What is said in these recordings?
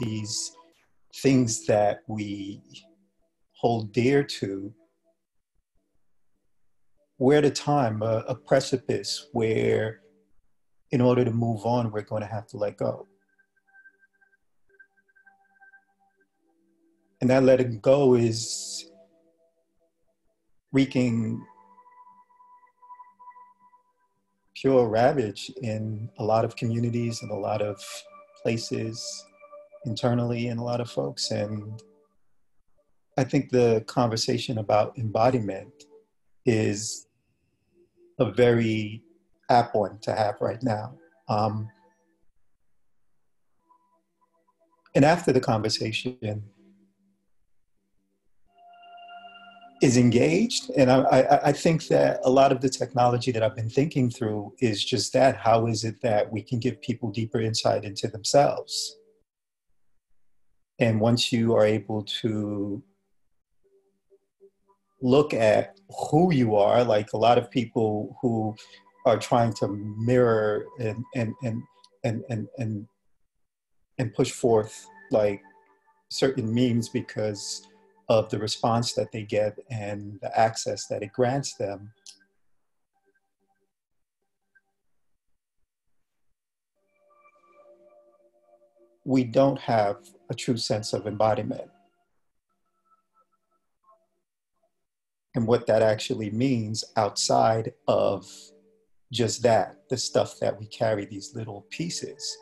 these things that we hold dear to, we're at a time, a precipice where in order to move on, we're going to have to let go. And that letting go is wreaking pure ravage in a lot of communities and a lot of places internally and a lot of folks. And I think the conversation about embodiment is a very apt one to have right now. And after the conversation is engaged, and I think that a lot of the technology that I've been thinking through is just that. How is it that we can give people deeper insight into themselves? And once you are able to look at who you are, like a lot of people who are trying to mirror and push forth like certain memes because of the response that they get and the access that it grants them. We don't have a true sense of embodiment. And what that actually means outside of just that, the stuff that we carry, these little pieces.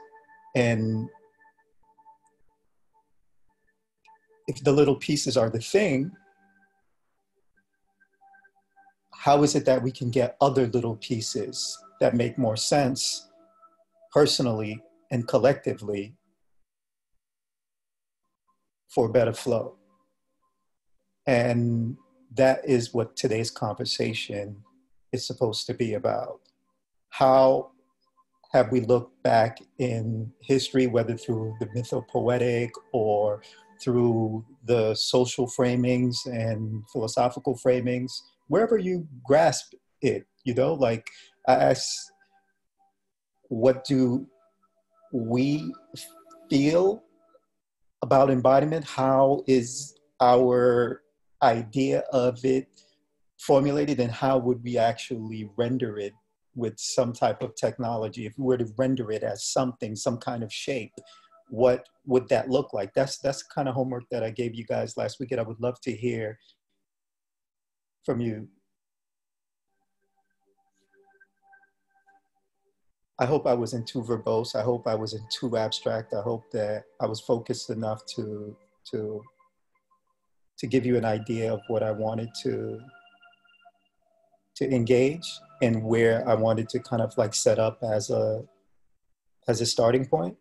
And if the little pieces are the thing, how is it that we can get other little pieces that make more sense personally and collectively for better flow? And that is what today's conversation is supposed to be about. How have we looked back in history, whether through the mythopoetic or through the social framings and philosophical framings, wherever you grasp it, you know, like I ask, what do we feel about embodiment? How is our idea of it formulated, and how would we actually render it with some type of technology? If we were to render it as something, some kind of shape, what would that look like? That's the kind of homework that I gave you guys last week, and I would love to hear from you. I hope I wasn't too verbose. I hope I wasn't too abstract. I hope that I was focused enough to give you an idea of what I wanted to engage and where I wanted to kind of like set up as a starting point.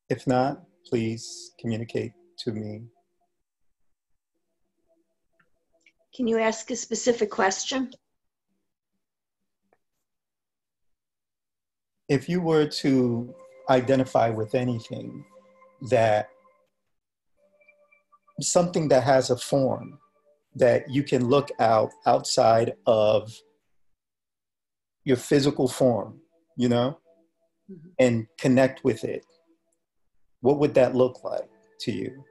If not, please communicate to me. Can you ask a specific question? If you were to identify with anything, that something that has a form that you can look outside of your physical form, you know, and connect with it, what would that look like to you?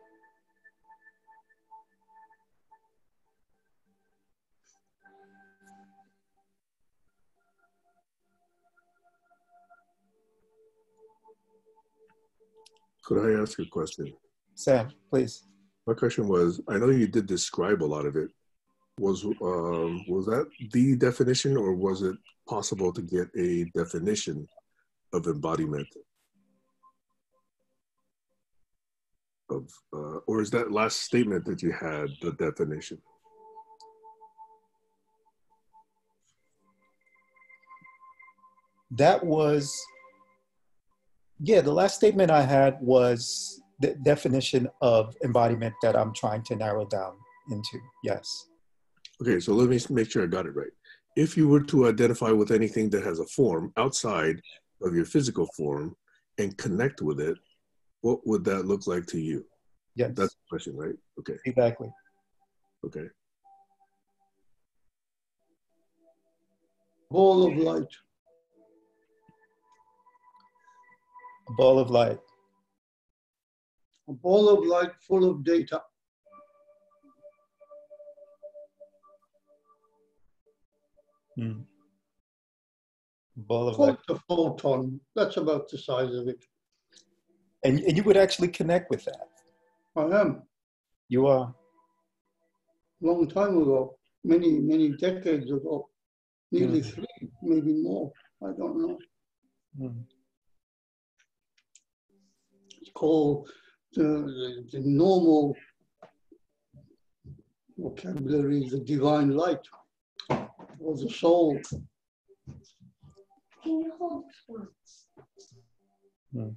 Could I ask a question? Sam, please. My question was, I know you did describe a lot of it. Was that the definition, or was it possible to get a definition of embodiment? Or is that last statement that you had the definition? That was, yeah, the last statement I had was the definition of embodiment that I'm trying to narrow down into, yes. Okay, so let me make sure I got it right. If you were to identify with anything that has a form outside of your physical form and connect with it, what would that look like to you? Yes. That's the question, right? Okay. Exactly. Okay. Ball of light. A ball of light. A ball of light full of data. Hmm. Ball of light. Quote a photon. That's about the size of it. And you would actually connect with that. I am. You are. Long time ago, many decades ago, nearly 3, maybe more. I don't know. Hmm. It's called the normal vocabulary is the divine light or the soul. Can you hold this one? Hmm.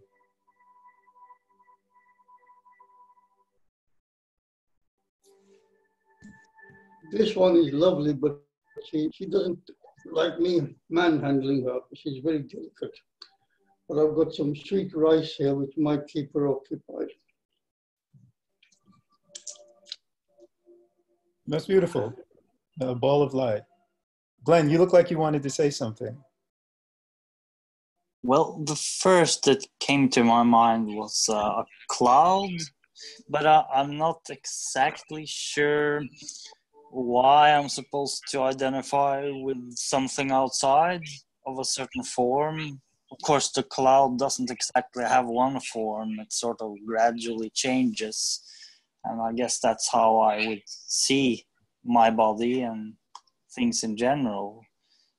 This one is lovely, but she doesn't like me manhandling her. She's very delicate. But I've got some sweet rice here, which might keep her occupied. That's beautiful. A ball of light. Glenn, you look like you wanted to say something. Well, the first that came to my mind was a cloud, but I'm not exactly sure why I'm supposed to identify with something outside of a certain form. Of course, the cloud doesn't exactly have one form. It sort of gradually changes. And I guess that's how I would see my body and things in general.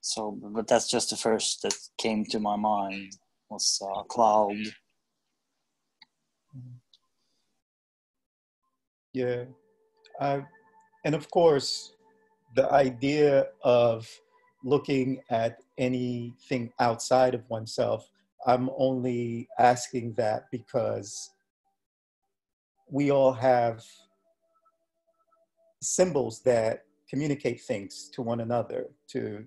So, but that's just the first that came to my mind was a cloud. Yeah. And of course, the idea of looking at anything outside of oneself, I'm only asking that because we all have symbols that communicate things to one another to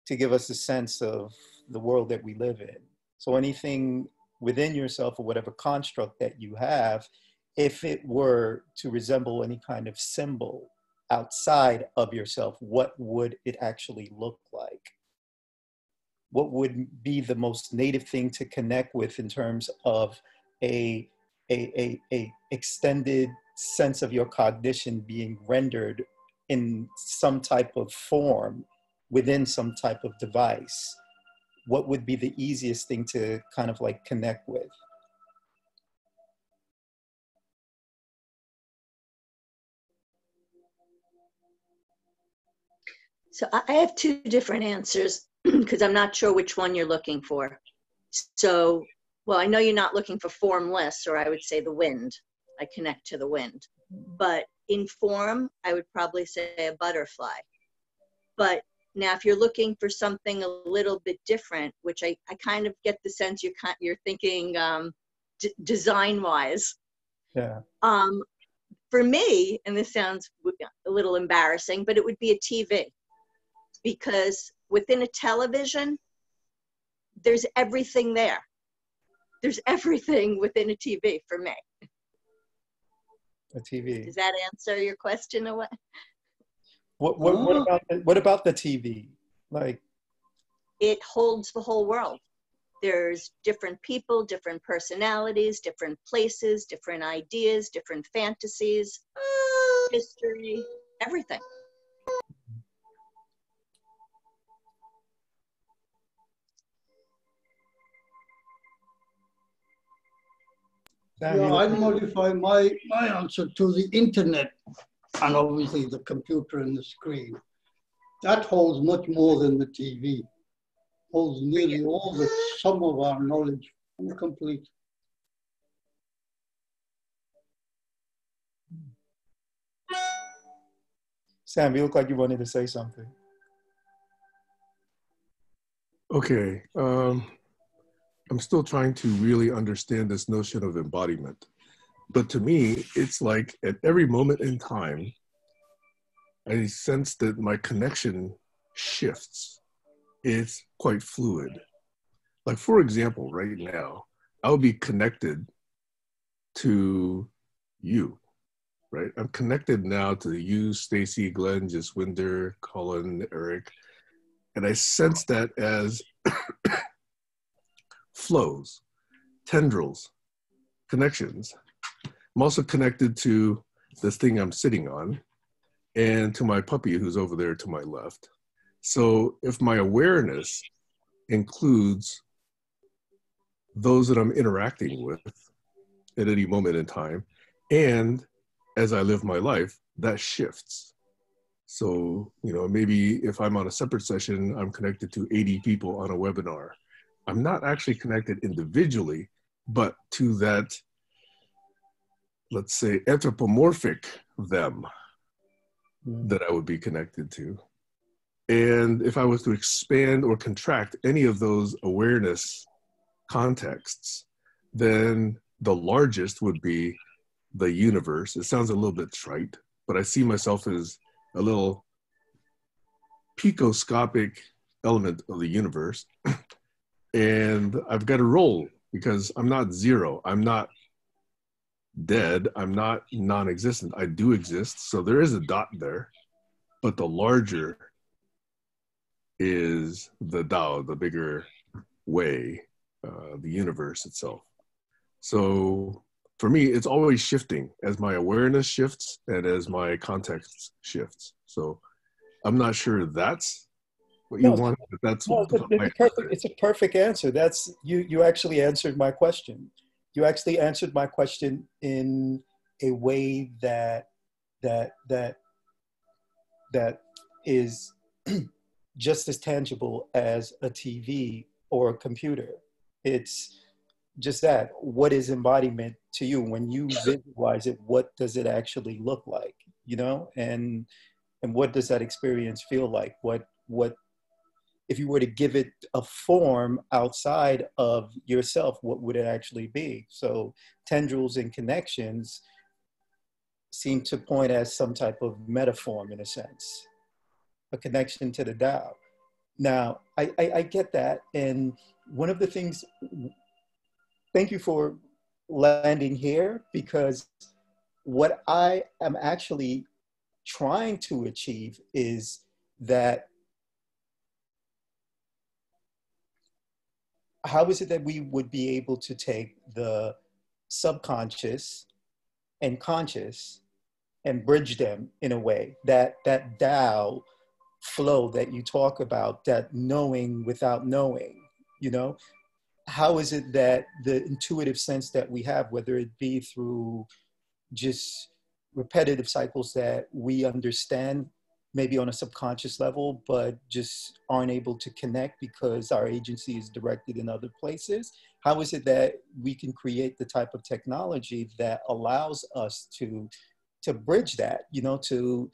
give us a sense of the world that we live in. So anything within yourself or whatever construct that you have, if it were to resemble any kind of symbol outside of yourself, what would it actually look like? What would be the most native thing to connect with in terms of a extended sense of your cognition being rendered in some type of form within some type of device? What would be the easiest thing to kind of like connect with? So I have 2 different answers because I'm not sure which one you're looking for. So, well, I know you're not looking for formless, or I would say the wind. I connect to the wind. But in form, I would probably say a butterfly. But now if you're looking for something a little bit different, which I kind of get the sense you're thinking design-wise. Yeah. For me, and this sounds a little embarrassing, but it would be a TV. Because within a television, there's everything there. There's everything within a TV for me. A TV. Does that answer your question or what? What about the TV? Like, it holds the whole world. There's different people, different personalities, different places, different ideas, different fantasies, history, everything. Yeah, I'd modify my answer to the internet and obviously the computer and the screen. That holds much more than the TV. Holds nearly all the sum of our knowledge, incomplete. Sam, you look like you wanted to say something. Okay. I'm still trying to really understand this notion of embodiment. But to me, it's like at every moment in time, I sense that my connection shifts. It's quite fluid. Like, for example, right now, I'll be connected to you, right? I'm connected now to you, Stacy, Glenn, Jaswinder, Colin, Eric. And I sense that as flows, tendrils connections. I'm also connected to this thing I'm sitting on and to my puppy who's over there to my left. So if my awareness includes those that I'm interacting with at any moment in time, and as I live my life, that shifts. So, you know, maybe if I'm on a separate session, I'm connected to 80 people on a webinar. I'm not actually connected individually, but to that, let's say, anthropomorphic them that I would be connected to. And if I was to expand or contract any of those awareness contexts, then the largest would be the universe. It sounds a little bit trite, but I see myself as a little picoscopic element of the universe. And I've got to roll because I'm not zero. I'm not dead. I'm not non-existent. I do exist. So there is a dot there, but the larger is the Tao, the bigger way, the universe itself. So for me, it's always shifting as my awareness shifts and as my context shifts. So I'm not sure that's what you want, but that's it's a perfect answer. That's you actually answered my question. You actually answered my question in a way that is just as tangible as a TV or a computer. It's just that. What is embodiment to you? When you visualize it, what does it actually look like? You know, and what does that experience feel like? What if you were to give it a form outside of yourself, what would it actually be? So tendrils and connections seem to point as some type of metaform in a sense, a connection to the Tao. Now, I get that. And one of the things, thank you for landing here, because what I am actually trying to achieve is that how is it that we would be able to take the subconscious and conscious and bridge them in a way that Tao flow that you talk about, that knowing without knowing, you know? How is it that the intuitive sense that we have, whether it be through just repetitive cycles that we understand maybe on a subconscious level, but just aren't able to connect because our agency is directed in other places? How is it that we can create the type of technology that allows us to bridge that, you know, to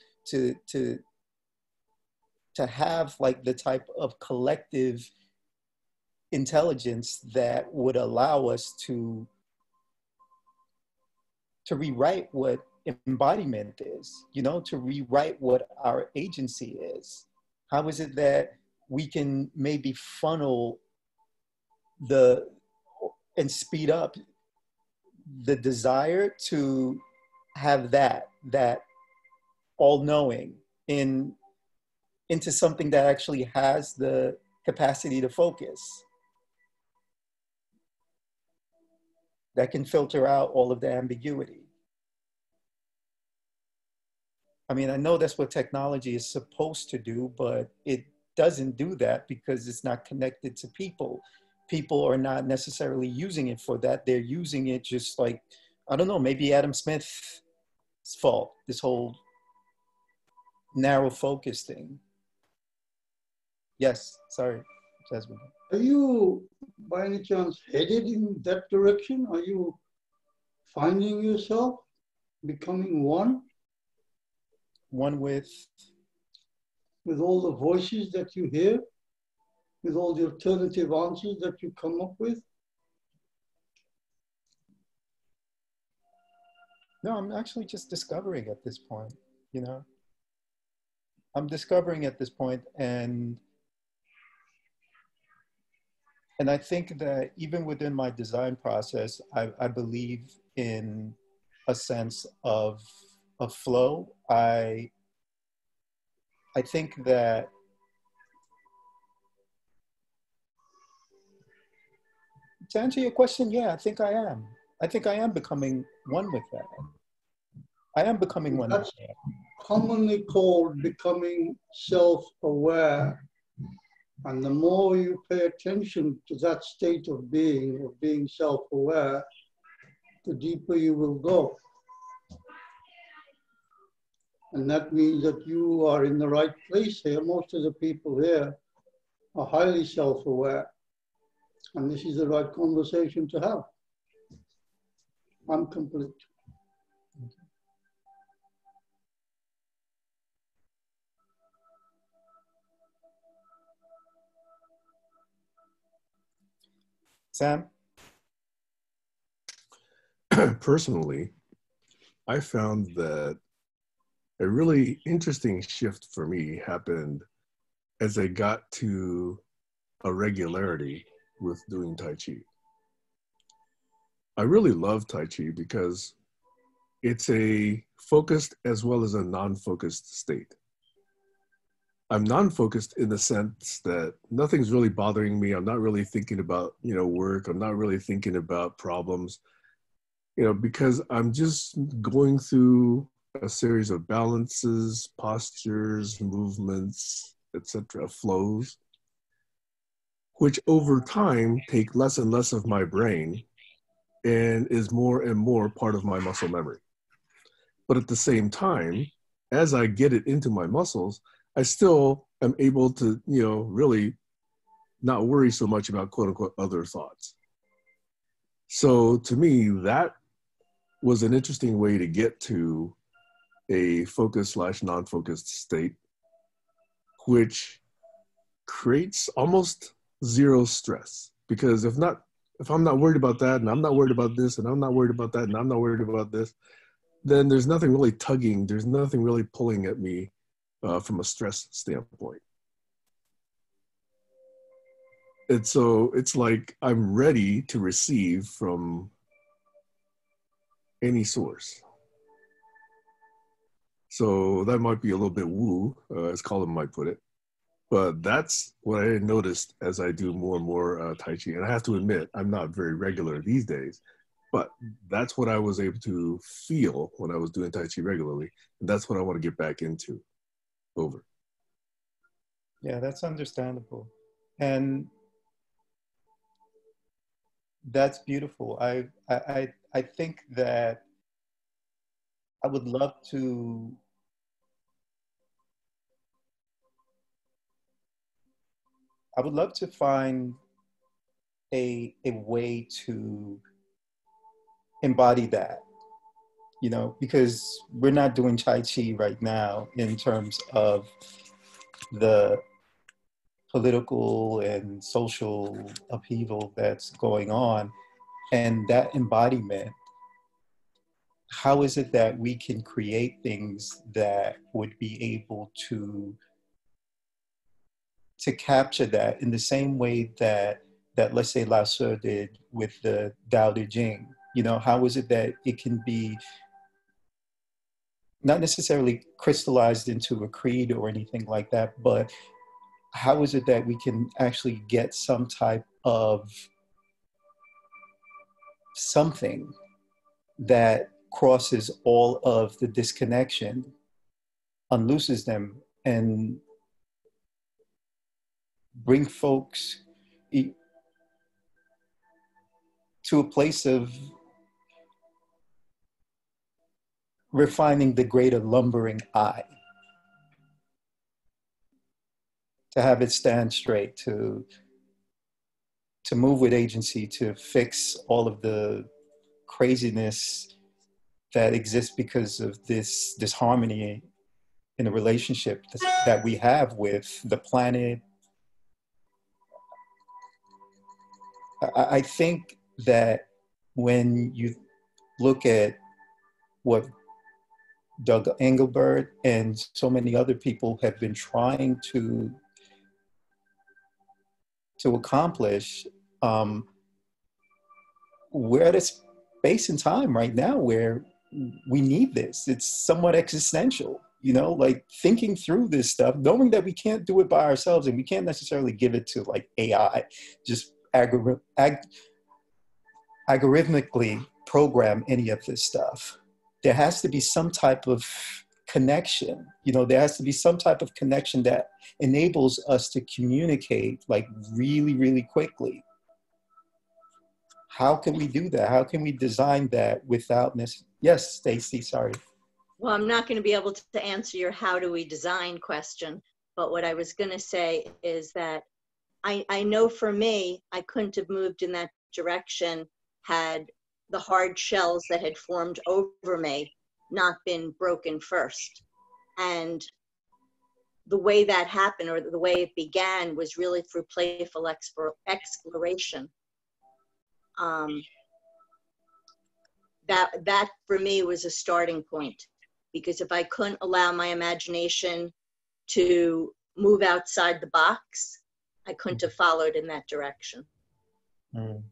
have like the type of collective intelligence that would allow us to rewrite what embodiment is, you know, to rewrite what our agency is? How is it that we can maybe funnel and speed up the desire to have that all-knowing into something that actually has the capacity to focus, that can filter out all of the ambiguity? I mean, I know that's what technology is supposed to do, but it doesn't do that because it's not connected to people. People are not necessarily using it for that. They're using it just like, I don't know, maybe Adam Smith's fault, this whole narrow focus thing. Yes, sorry, Jasmine. Are you, by any chance, headed in that direction? Are you finding yourself becoming one? One with all the voices that you hear, with all the alternative answers that you come up with? No, I'm actually just discovering at this point, you know. I'm discovering at this point, and I think that even within my design process, I believe in a sense of flow. I think that to answer your question, yeah, I think I am. I think I am becoming one with that. I am becoming one with That's that. commonly called becoming self-aware. And the more you pay attention to that state of being self-aware, the deeper you will go. And that means that you are in the right place here. Most of the people here are highly self-aware. And this is the right conversation to have. I'm complete. Sam? Personally, I found that a really interesting shift for me happened as I got to a regularity with doing Tai Chi. I really love Tai Chi because it's a focused as well as a non-focused state. I'm non-focused in the sense that nothing's really bothering me. I'm not really thinking about, work. I'm not really thinking about problems, because I'm just going through a series of balances, postures, movements, etc., flows, which over time take less and less of my brain and is more and more part of my muscle memory. But at the same time, as I get it into my muscles, I still am able to, really not worry so much about quote unquote other thoughts. So to me, that was an interesting way to get to a focused / non-focused state, which creates almost zero stress. Because if I'm not worried about that, and I'm not worried about this, and I'm not worried about that, and I'm not worried about this, then there's nothing really tugging, there's nothing really pulling at me from a stress standpoint. And so it's like I'm ready to receive from any source. So that might be a little bit woo, as Colin might put it. But that's what I noticed as I do more and more Tai Chi. And I have to admit, I'm not very regular these days, but that's what I was able to feel when I was doing Tai Chi regularly. And that's what I want to get back into. Over. Yeah, that's understandable. And that's beautiful. I think that I would love to find a way to embody that, because we're not doing Tai Chi right now in terms of the political and social upheaval that's going on. And that embodiment, how is it that we can create things that would be able to capture that in the same way that let's say Lao Tzu did with the Tao Te Ching? How is it that it can be not necessarily crystallized into a creed or anything like that, but how is it that we can actually get some type of something that crosses all of the disconnection, unlooses them, and bring folks to a place of refining the greater lumbering I, to have it stand straight, to move with agency, to fix all of the craziness that exists because of this disharmony in the relationship that we have with the planet. I think that when you look at what Doug Engelbert and so many other people have been trying to accomplish, we're at a space and time right now where we need this. It's somewhat existential, like thinking through this stuff, knowing that we can't do it by ourselves and we can't necessarily give it to like AI, just algorithmically program any of this stuff. There has to be some type of connection. You know, there has to be some type of connection that enables us to communicate like really, really quickly. How can we do that? How can we design that without this? Yes, Stacy, sorry. Well, I'm not going to be able to answer your how do we design question, but what I was going to say is that I know for me, I couldn't have moved in that direction had the hard shells that had formed over me not been broken first. And the way that happened, or the way it began, was really through playful exploration. That for me was a starting point, because if I couldn't allow my imagination to move outside the box, I couldn't have followed in that direction. Mm.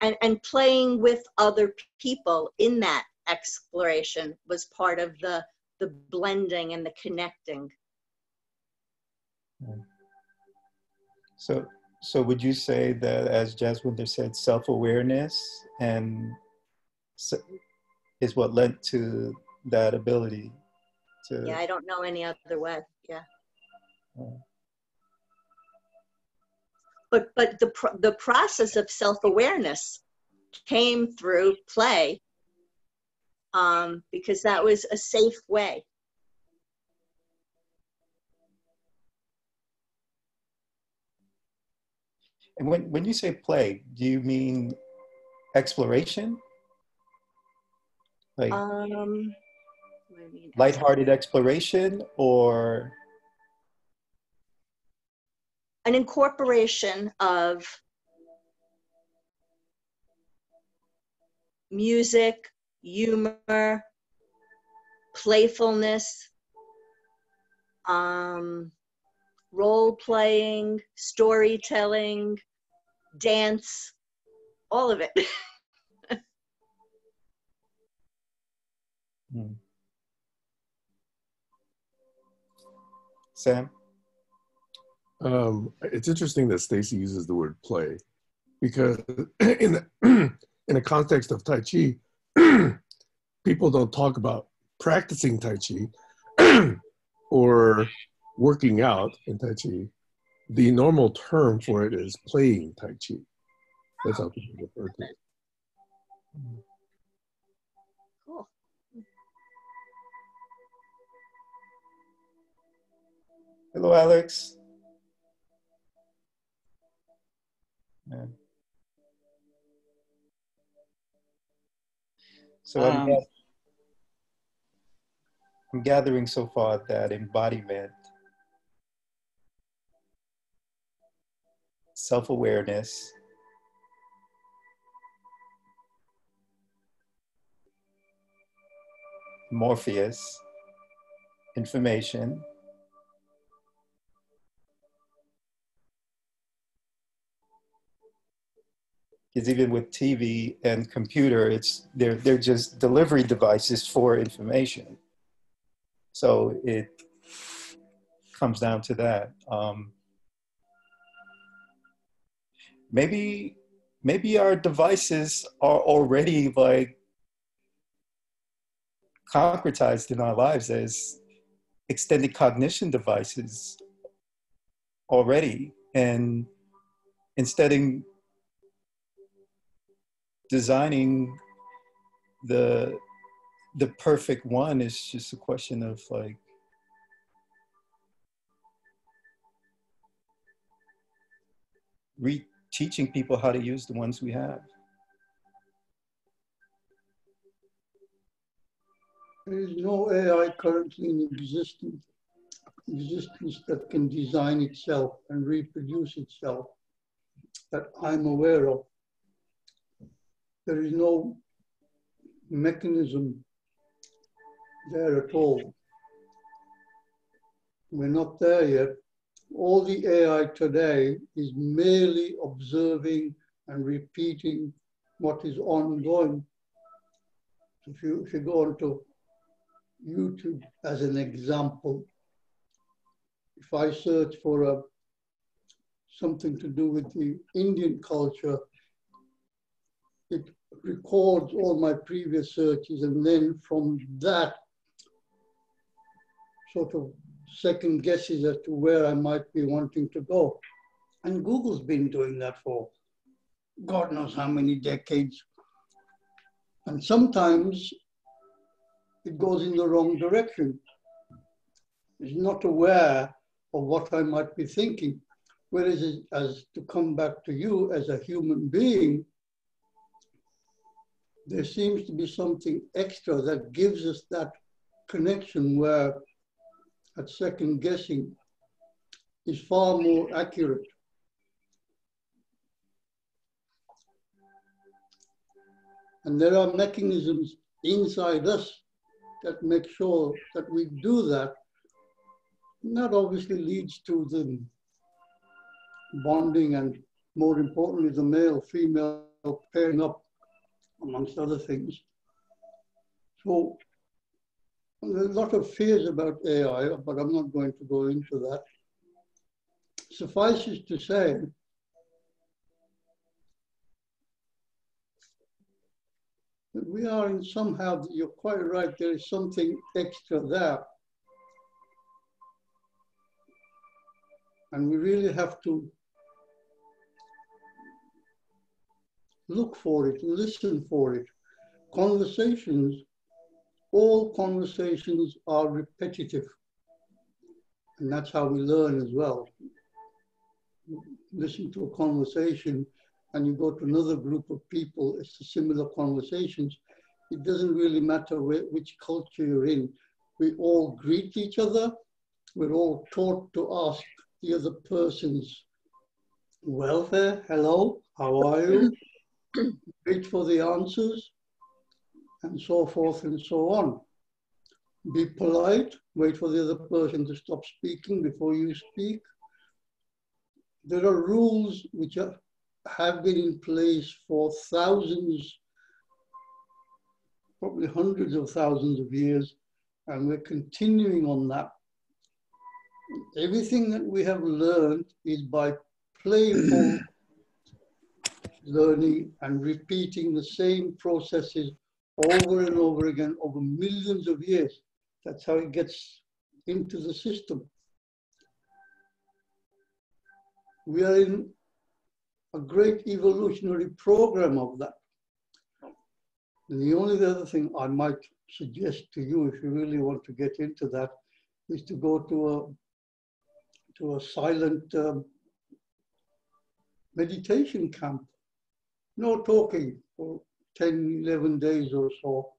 And playing with other people in that exploration was part of the blending and the connecting. Mm. So would you say that, as Jaswinder said, self-awareness and is what led to that ability to? Yeah, I don't know any other way. Yeah. But the process of self-awareness came through play, because that was a safe way. And when you say play, do you mean exploration? Like lighthearted exploration, or an incorporation of music, humor, playfulness, role playing, storytelling, dance, all of it. Sam? It's interesting that Stacy uses the word play, because in the context of Tai Chi, people don't talk about practicing Tai Chi or working out in Tai Chi. The normal term for it is playing Tai Chi. That's how people refer to it. Cool. Hello, Alex. Yeah. So I'm gathering so far that embodiment, self-awareness, Morpheus, information, because even with TV and computer, they're just delivery devices for information. So it comes down to that. Maybe our devices are already like concretized in our lives as extended cognition devices already, and instead of designing the perfect one, is just a question of like teaching people how to use the ones we have. There is no AI currently in existence that can design itself and reproduce itself that I'm aware of. There is no mechanism there at all. We're not there yet. All the AI today is merely observing and repeating what is ongoing. If you go onto YouTube as an example, if I search for something to do with the Indian culture, it records all my previous searches, and then from that sort of second guesses as to where I might be wanting to go. And Google's been doing that for God knows how many decades. And sometimes it goes in the wrong direction. It's not aware of what I might be thinking. Whereas, as to come back to you as a human being, there seems to be something extra that gives us that connection where that second guessing is far more accurate. And there are mechanisms inside us that make sure that we do that. And that obviously leads to the bonding and, more importantly, the male-female pairing up, amongst other things. So there's a lot of fears about AI, but I'm not going to go into that. Suffice it to say, that we are in somehow, you're quite right, there is something extra there. And we really have to look for it, listen for it. Conversations, all conversations are repetitive. And that's how we learn as well. Listen to a conversation and you go to another group of people, it's a similar conversations. It doesn't really matter which culture you're in. We all greet each other. We're all taught to ask the other person's welfare. Hello, how are you? Wait for the answers, and so forth and so on. Be polite, wait for the other person to stop speaking before you speak. There are rules which have been in place for thousands, probably hundreds of thousands of years, and we're continuing on that. Everything that we have learned is by playful learning and repeating the same processes over and over again over millions of years. That's how it gets into the system. We are in a great evolutionary program of that. And the only other thing I might suggest to you, if you really want to get into that, is to go to a silent meditation camp. No talking for 10, 11 days or so.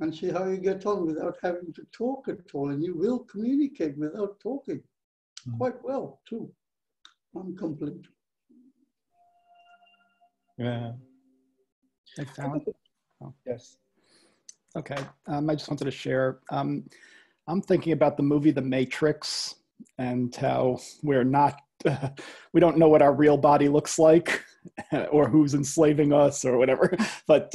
And see how you get on without having to talk at all. And you will communicate without talking quite well too. I'm complete. Yeah. Hey, Phalan. Oh. Yes. Okay, I just wanted to share. I'm thinking about the movie The Matrix and how we're not, we don't know what our real body looks like or who's enslaving us or whatever. But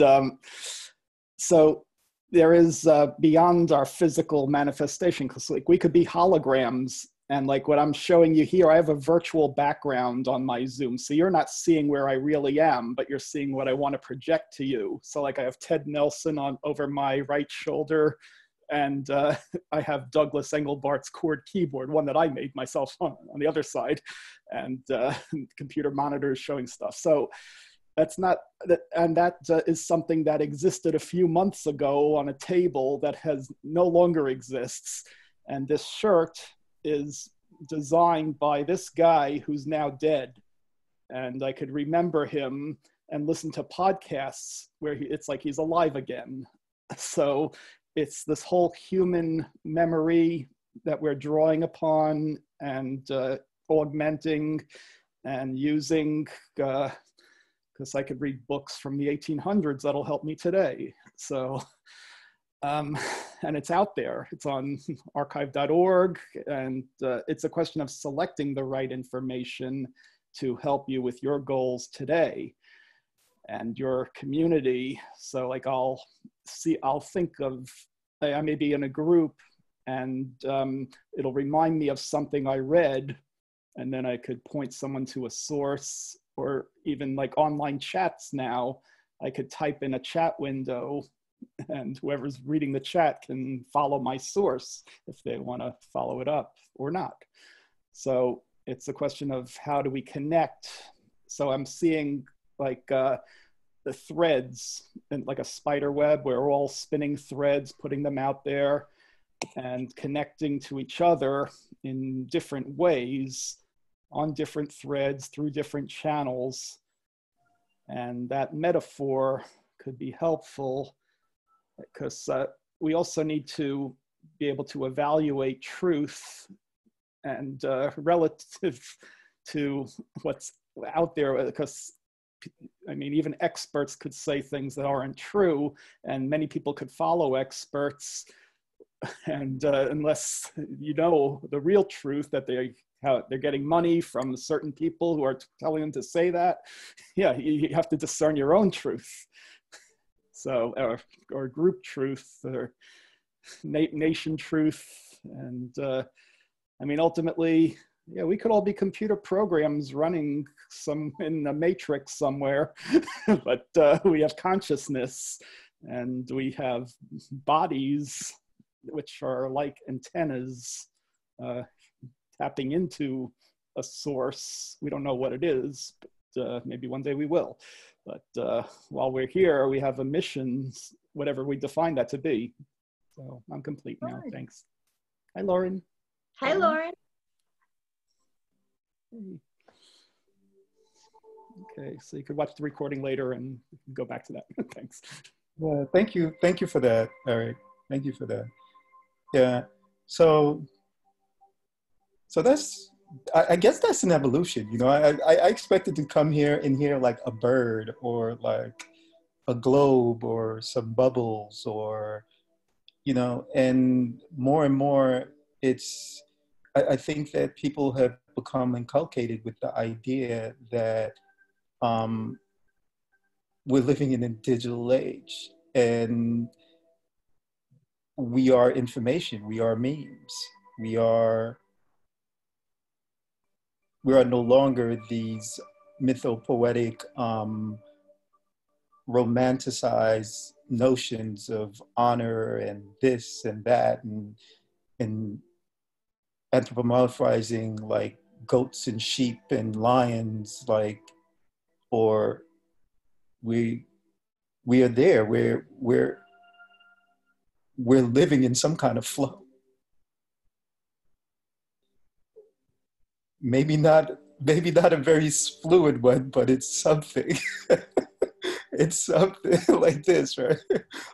so there is beyond our physical manifestation, because like we could be holograms. And like what I'm showing you here, I have a virtual background on my Zoom. So you're not seeing where I really am, but you're seeing what I want to project to you. So like I have Ted Nelson over my right shoulder, and I have Douglas Engelbart's chord keyboard, one that I made myself on the other side, and computer monitors showing stuff. So that's not, and that is something that existed a few months ago on a table that has no longer exists. And this shirt is designed by this guy who's now dead. And I could remember him and listen to podcasts where it's like he's alive again. So it's this whole human memory that we're drawing upon and augmenting and using, because I could read books from the 1800s that'll help me today. So, and it's out there. It's on archive.org, and it's a question of selecting the right information to help you with your goals today and your community. So like I'll think of, I may be in a group and it'll remind me of something I read, and then I could point someone to a source or even like online chats now, I could type in a chat window and whoever's reading the chat can follow my source if they want to follow it up or not. So it's a question of how do we connect? So I'm seeing like the threads and like a spider web where we're all spinning threads, putting them out there and connecting to each other in different ways on different threads through different channels. And that metaphor could be helpful because we also need to be able to evaluate truth and relative to what's out there, because I mean, even experts could say things that aren't true, and many people could follow experts. And unless you know the real truth that how they're getting money from certain people who are telling them to say that, yeah, you have to discern your own truth. So, or group truth, or nation truth. And I mean, ultimately, yeah, we could all be computer programs running some in a matrix somewhere, but we have consciousness and we have bodies which are like antennas tapping into a source. We don't know what it is, but maybe one day we will. But while we're here, we have a mission, whatever we define that to be. So I'm complete now, thanks. Hi, Lauren. Hi, Lauren. Okay, so you could watch the recording later and go back to that. Thanks. Yeah, thank you for that, Eric. Thank you for that. Yeah, so that's, I guess that's an evolution. You know, I expected to come in here like a bird or like a globe or some bubbles or, you know, and more I think that people have become inculcated with the idea that we're living in a digital age and we are information, we are memes, we are no longer these mythopoetic, romanticized notions of honor and this and that and anthropomorphizing like goats and sheep and lions, like, or we are there, we're living in some kind of flow. Maybe not a very fluid one, but it's something. It's something like this, right?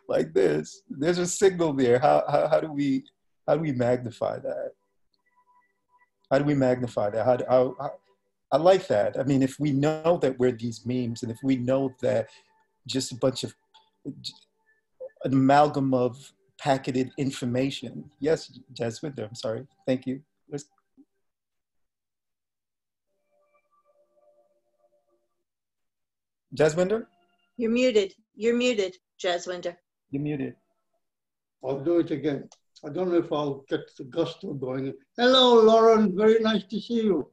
Like this. There's a signal there. How do we magnify that? How do we magnify that? I like that. I mean, if we know that we're these memes, and if we know that just a bunch of an amalgam of packeted information. Yes, Jasmine, I'm sorry. Thank you. Jaswinder? You're muted. You're muted, Jaswinder. You're muted. I'll do it again. I don't know if I'll get the gusto going. Hello, Lauren. Very nice to see you.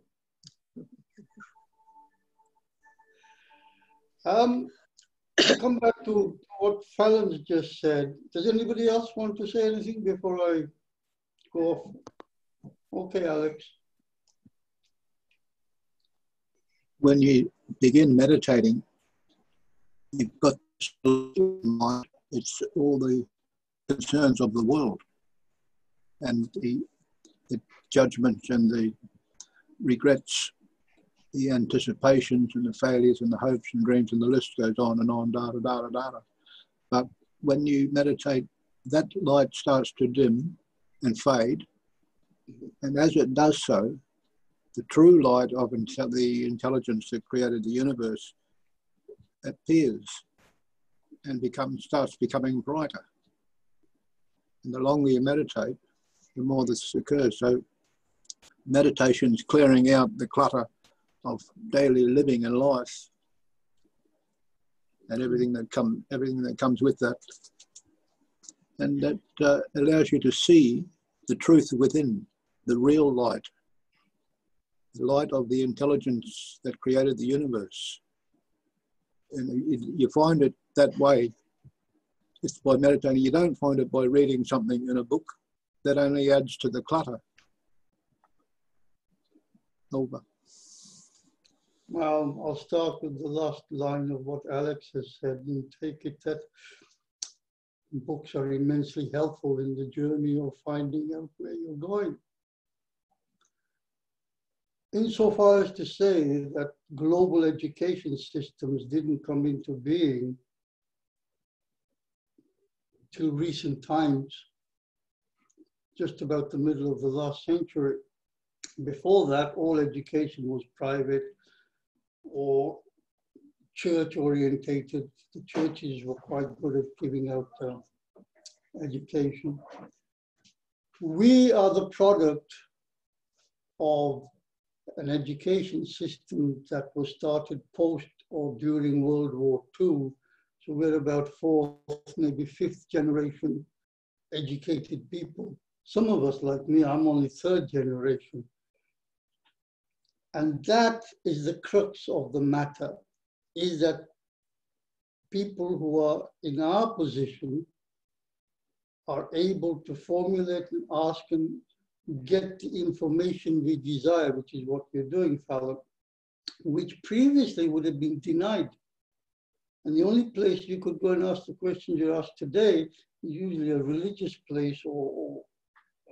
To come back to what Phalan's just said, does anybody else want to say anything before I go off? Okay, Alex. When you begin meditating, you've got mind, it's all the concerns of the world and the judgments and the regrets, the anticipations and the failures and the hopes and dreams, and the list goes on and on, da da da da da. But when you meditate, that light starts to dim and fade, and as it does so, the true light of the intelligence that created the universe appears and starts becoming brighter. And the longer you meditate, the more this occurs. So meditation is clearing out the clutter of daily living and life and everything that comes with that. And that allows you to see the truth within, the real light. the light of the intelligence that created the universe. And you find it that way. It's by meditating. You don't find it by reading something in a book. That only adds to the clutter. Over. Well, I'll start with the last line of what Alex has said and take it that books are immensely helpful in the journey of finding out where you're going. Insofar as to say that global education systems didn't come into being till recent times, just about the middle of the last century. Before that, all education was private or church-orientated. The churches were quite good at giving out education. We are the product of an education system that was started post or during World War II. So we're about fourth, maybe fifth generation educated people. Some of us, like me, I'm only third generation. And that is the crux of the matter, is that people who are in our position are able to formulate and ask and get the information we desire, which is what we're doing, Phalan, which previously would have been denied. And the only place you could go and ask the questions you ask today is usually a religious place or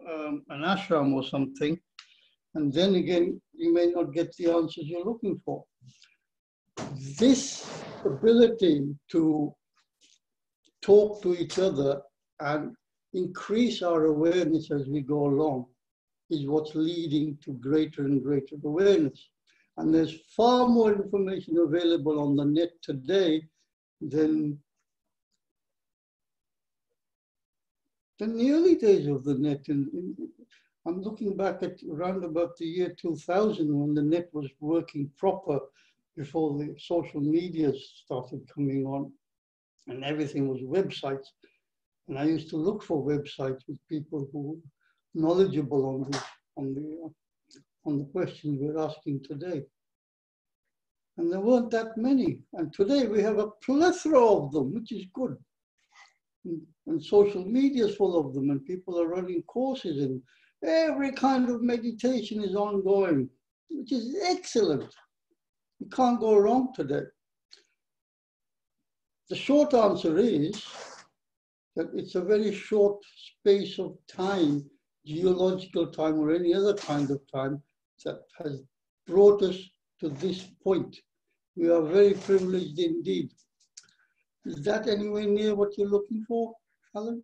an ashram or something. And then again, you may not get the answers you're looking for. This ability to talk to each other and increase our awareness as we go along is what's leading to greater and greater awareness. And there's far more information available on the net today than the early days of the net. I'm looking back at around about the year 2000 when the net was working proper before the social media started coming on and everything was websites. And I used to look for websites with people who were knowledgeable on the questions we're asking today. And there weren't that many. And today we have a plethora of them, which is good. And social media is full of them, and people are running courses, and every kind of meditation is ongoing, which is excellent. You can't go wrong today. The short answer is that it's a very short space of time, geological time or any other kind of time, that has brought us to this point. We are very privileged indeed. Is that anywhere near what you're looking for, Phalan?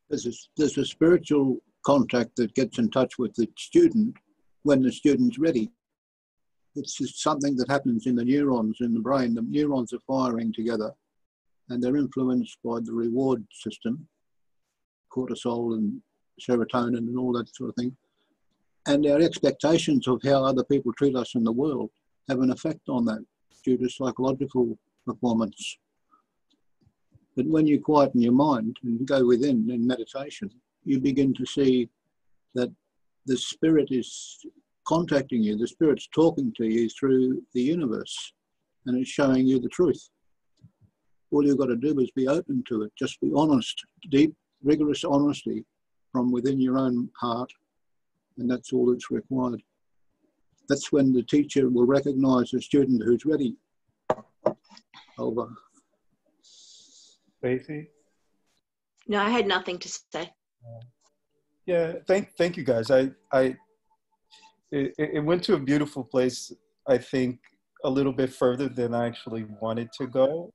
There's a spiritual contact that gets in touch with the student when the student's ready. It's just something that happens in the neurons in the brain. The neurons are firing together and they're influenced by the reward system, cortisol and serotonin and all that sort of thing. And our expectations of how other people treat us in the world have an effect on that due to psychological performance. But when you quieten your mind and go within in meditation, you begin to see that the spirit is contacting you, the spirit's talking to you through the universe, and it's showing you the truth. All you've got to do is be open to it, just be honest, deep, rigorous honesty from within your own heart, and that's all that's required. That's when the teacher will recognize the student who's ready. Over. Stacey? No, I had nothing to say. Yeah, thank you guys. It went to a beautiful place, I think, a little bit further than I actually wanted to go.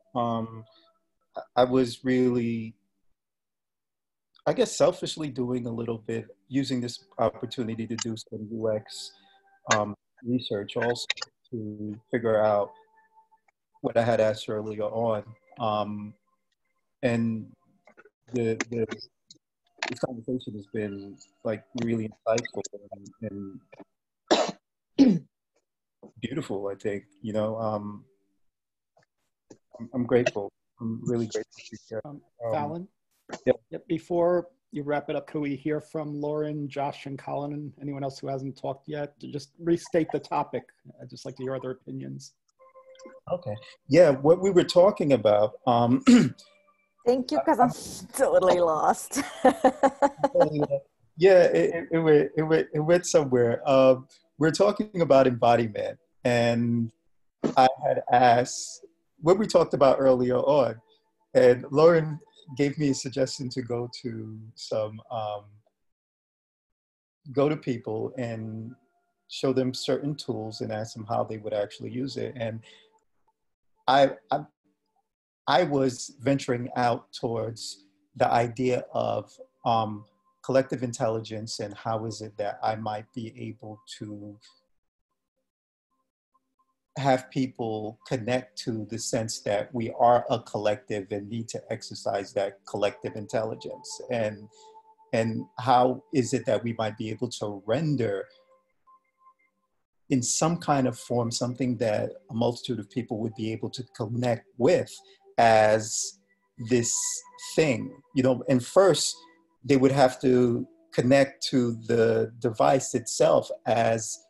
I was really, I guess, selfishly doing a little bit, using this opportunity to do some UX research also to figure out what I had asked earlier on. And this conversation has been like really insightful and beautiful, I think. You know, I'm grateful. I'm really grateful to be here. Phalan? Yep. Yep. Before you wrap it up, could we hear from Lauren, Josh, and Colin, and anyone else who hasn't talked yet? To just restate the topic. I'd just like to hear other opinions. Okay. Yeah, what we were talking about. Thank you, because I'm totally lost. Yeah, it went somewhere. We're talking about embodiment, and I had asked what we talked about earlier on, and Lauren gave me a suggestion to go to some go to people and show them certain tools and ask them how they would actually use it. And I was venturing out towards the idea of collective intelligence and how is it that I might be able to have people connect to the sense that we are a collective and need to exercise that collective intelligence, and how is it that we might be able to render in some kind of form something that a multitude of people would be able to connect with as this thing, you know. And first they would have to connect to the device itself as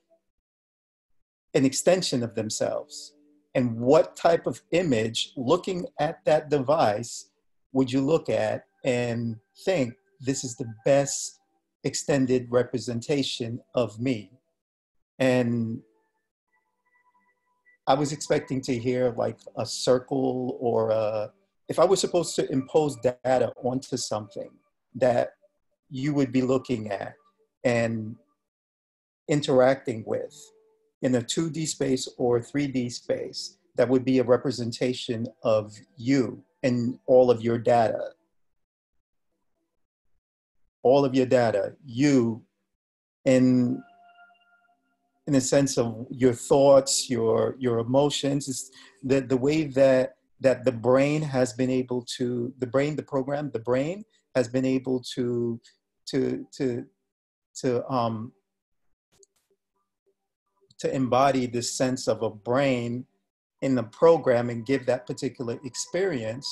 an extension of themselves. And what type of image, looking at that device, would you look at and think, this is the best extended representation of me? And I was expecting to hear like a circle or if I was supposed to impose data onto something that you would be looking at and interacting with in a 2D space or 3D space, that would be a representation of you and all of your data. All of your data, you in a sense of your thoughts, your emotions, is the way that the brain has been able to, the brain has been able to embody this sense of a brain in the program and give that particular experience.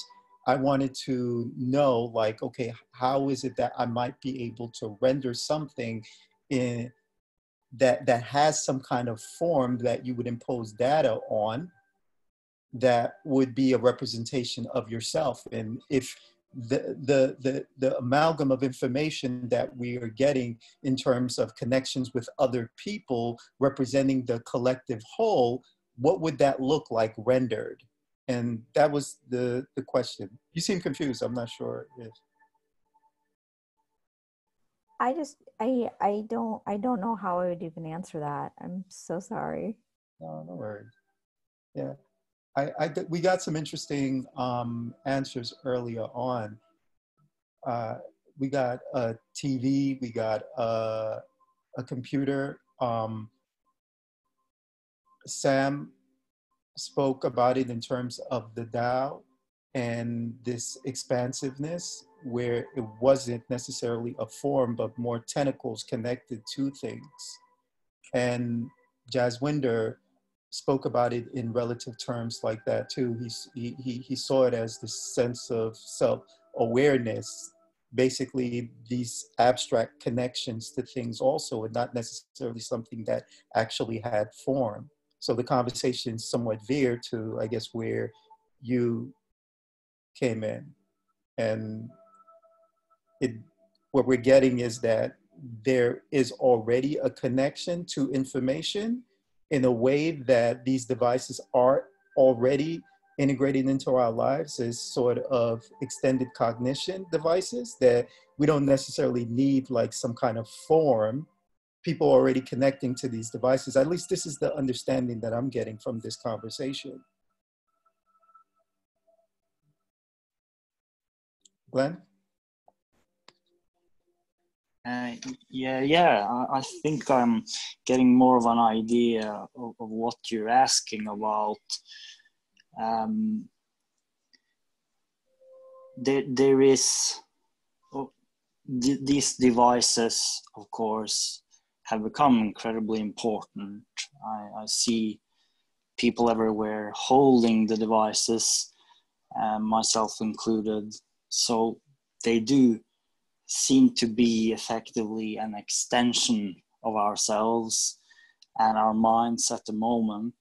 I wanted to know, like, okay, how is it that I might be able to render something in that has some kind of form that you would impose data on that would be a representation of yourself. And if the amalgam of information that we are getting in terms of connections with other people representing the collective whole, what would that look like rendered? And that was the question. You seem confused. I'm not sure if. I don't know how I would even answer that. I'm so sorry. No worries. Yeah. We got some interesting answers earlier on. We got a TV, we got a computer. Sam spoke about it in terms of the Tao and this expansiveness, where it wasn't necessarily a form, but more tentacles connected to things. And Jaswinder spoke about it in relative terms like that too. He saw it as the sense of self-awareness, basically these abstract connections to things also, and not necessarily something that actually had form. So the conversation somewhat veered to, I guess, where you came in. And what we're getting is that there is already a connection to information in a way that these devices are already integrated into our lives as sort of extended cognition devices, that we don't necessarily need like some kind of form. People are already connecting to these devices. At least this is the understanding that I'm getting from this conversation. Glenn? I think I'm getting more of an idea of what you're asking about. There is, these devices, of course, have become incredibly important. I see people everywhere holding the devices, myself included. So they do seem to be effectively an extension of ourselves and our minds at the moment.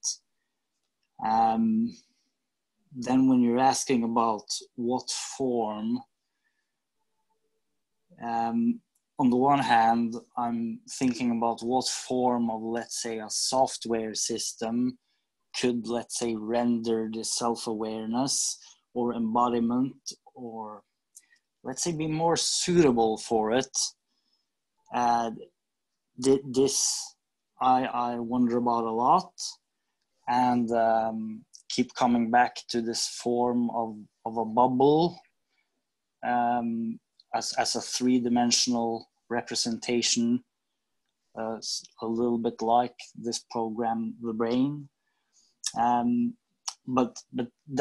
Then when you're asking about what form, on the one hand, I'm thinking about what form of, let's say, a software system could, let's say, render the self-awareness or embodiment, or let's say be more suitable for it. This I wonder about a lot, and keep coming back to this form of a bubble as a three-dimensional representation, a little bit like this program, the brain. But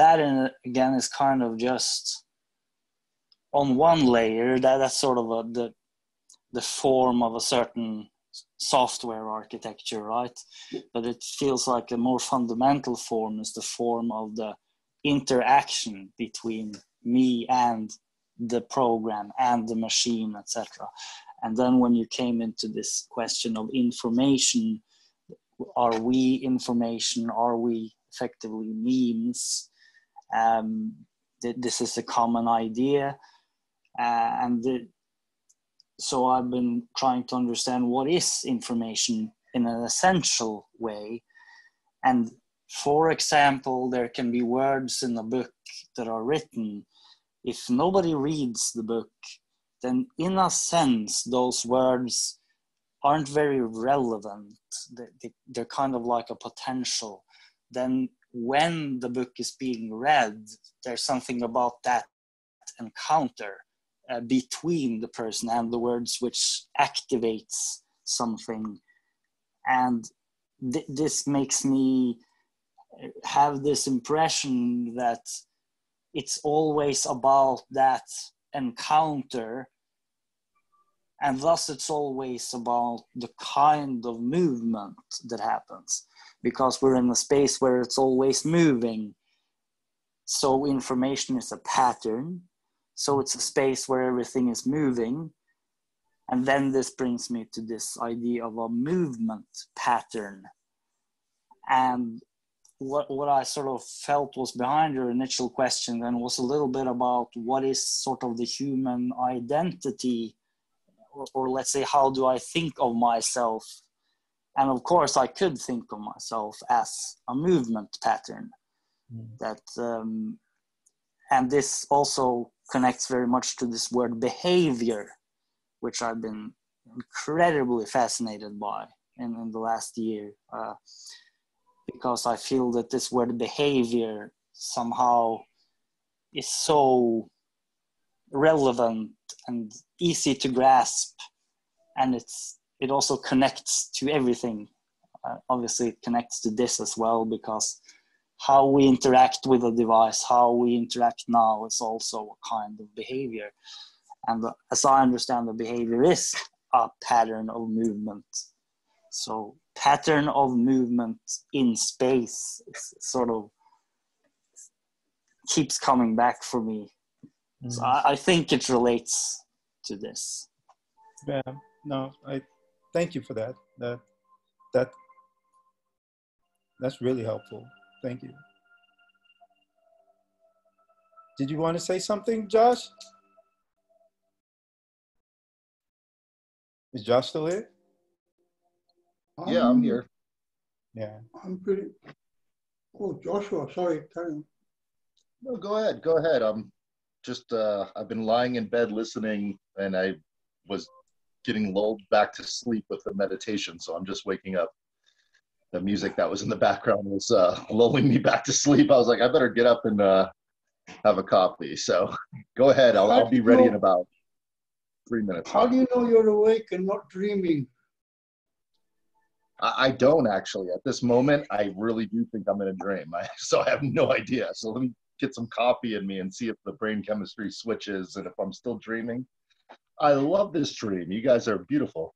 that again is kind of just on one layer. That's sort of the form of a certain software architecture, right? But it feels like a more fundamental form is the form of the interaction between me and the program and the machine, etc. And then when you came into this question of information, are we information? Are we effectively memes? This is a common idea, so I've been trying to understand what is information in an essential way. And for example, there can be words in a book that are written. If nobody reads the book, then in a sense, those words aren't very relevant. They're kind of like a potential. Then when the book is being read, there's something about that encounter between the person and the words which activates something. And this makes me have this impression that it's always about that encounter, and thus it's always about the kind of movement that happens, because we're in a space where it's always moving. So information is a pattern. So it's a space where everything is moving. And then this brings me to this idea of a movement pattern. And what I sort of felt was behind your initial question then was a little bit about what is sort of the human identity, or let's say, how do I think of myself? And of course, I could think of myself as a movement pattern. That, and this also connects very much to this word behavior, which I've been incredibly fascinated by in the last year, because I feel that this word behavior somehow is so relevant and easy to grasp, and it also connects to everything. Obviously, it connects to this as well, because how we interact with a device, how we interact now is also a kind of behavior. And as I understand, the behavior is a pattern of movement. So pattern of movement in space sort of keeps coming back for me. So I think it relates to this. Yeah, no, I thank you for that. That's really helpful. Thank you. Did you want to say something, Josh? Is Josh still here? Yeah, I'm here. Yeah. I'm pretty. Oh, Joshua, sorry, carry on. No, go ahead. Go ahead. I'm just, I've been lying in bed listening, and I was getting lulled back to sleep with the meditation. So I'm just waking up. The music that was in the background was lulling me back to sleep. I was like, I better get up and have a coffee. So go ahead. I'll be ready in about 3 minutes. How do you know you're awake and not dreaming? I don't actually. At this moment, I really do think I'm in a dream. So I have no idea. So let me get some coffee in me and see if the brain chemistry switches and if I'm still dreaming. I love this dream. You guys are beautiful.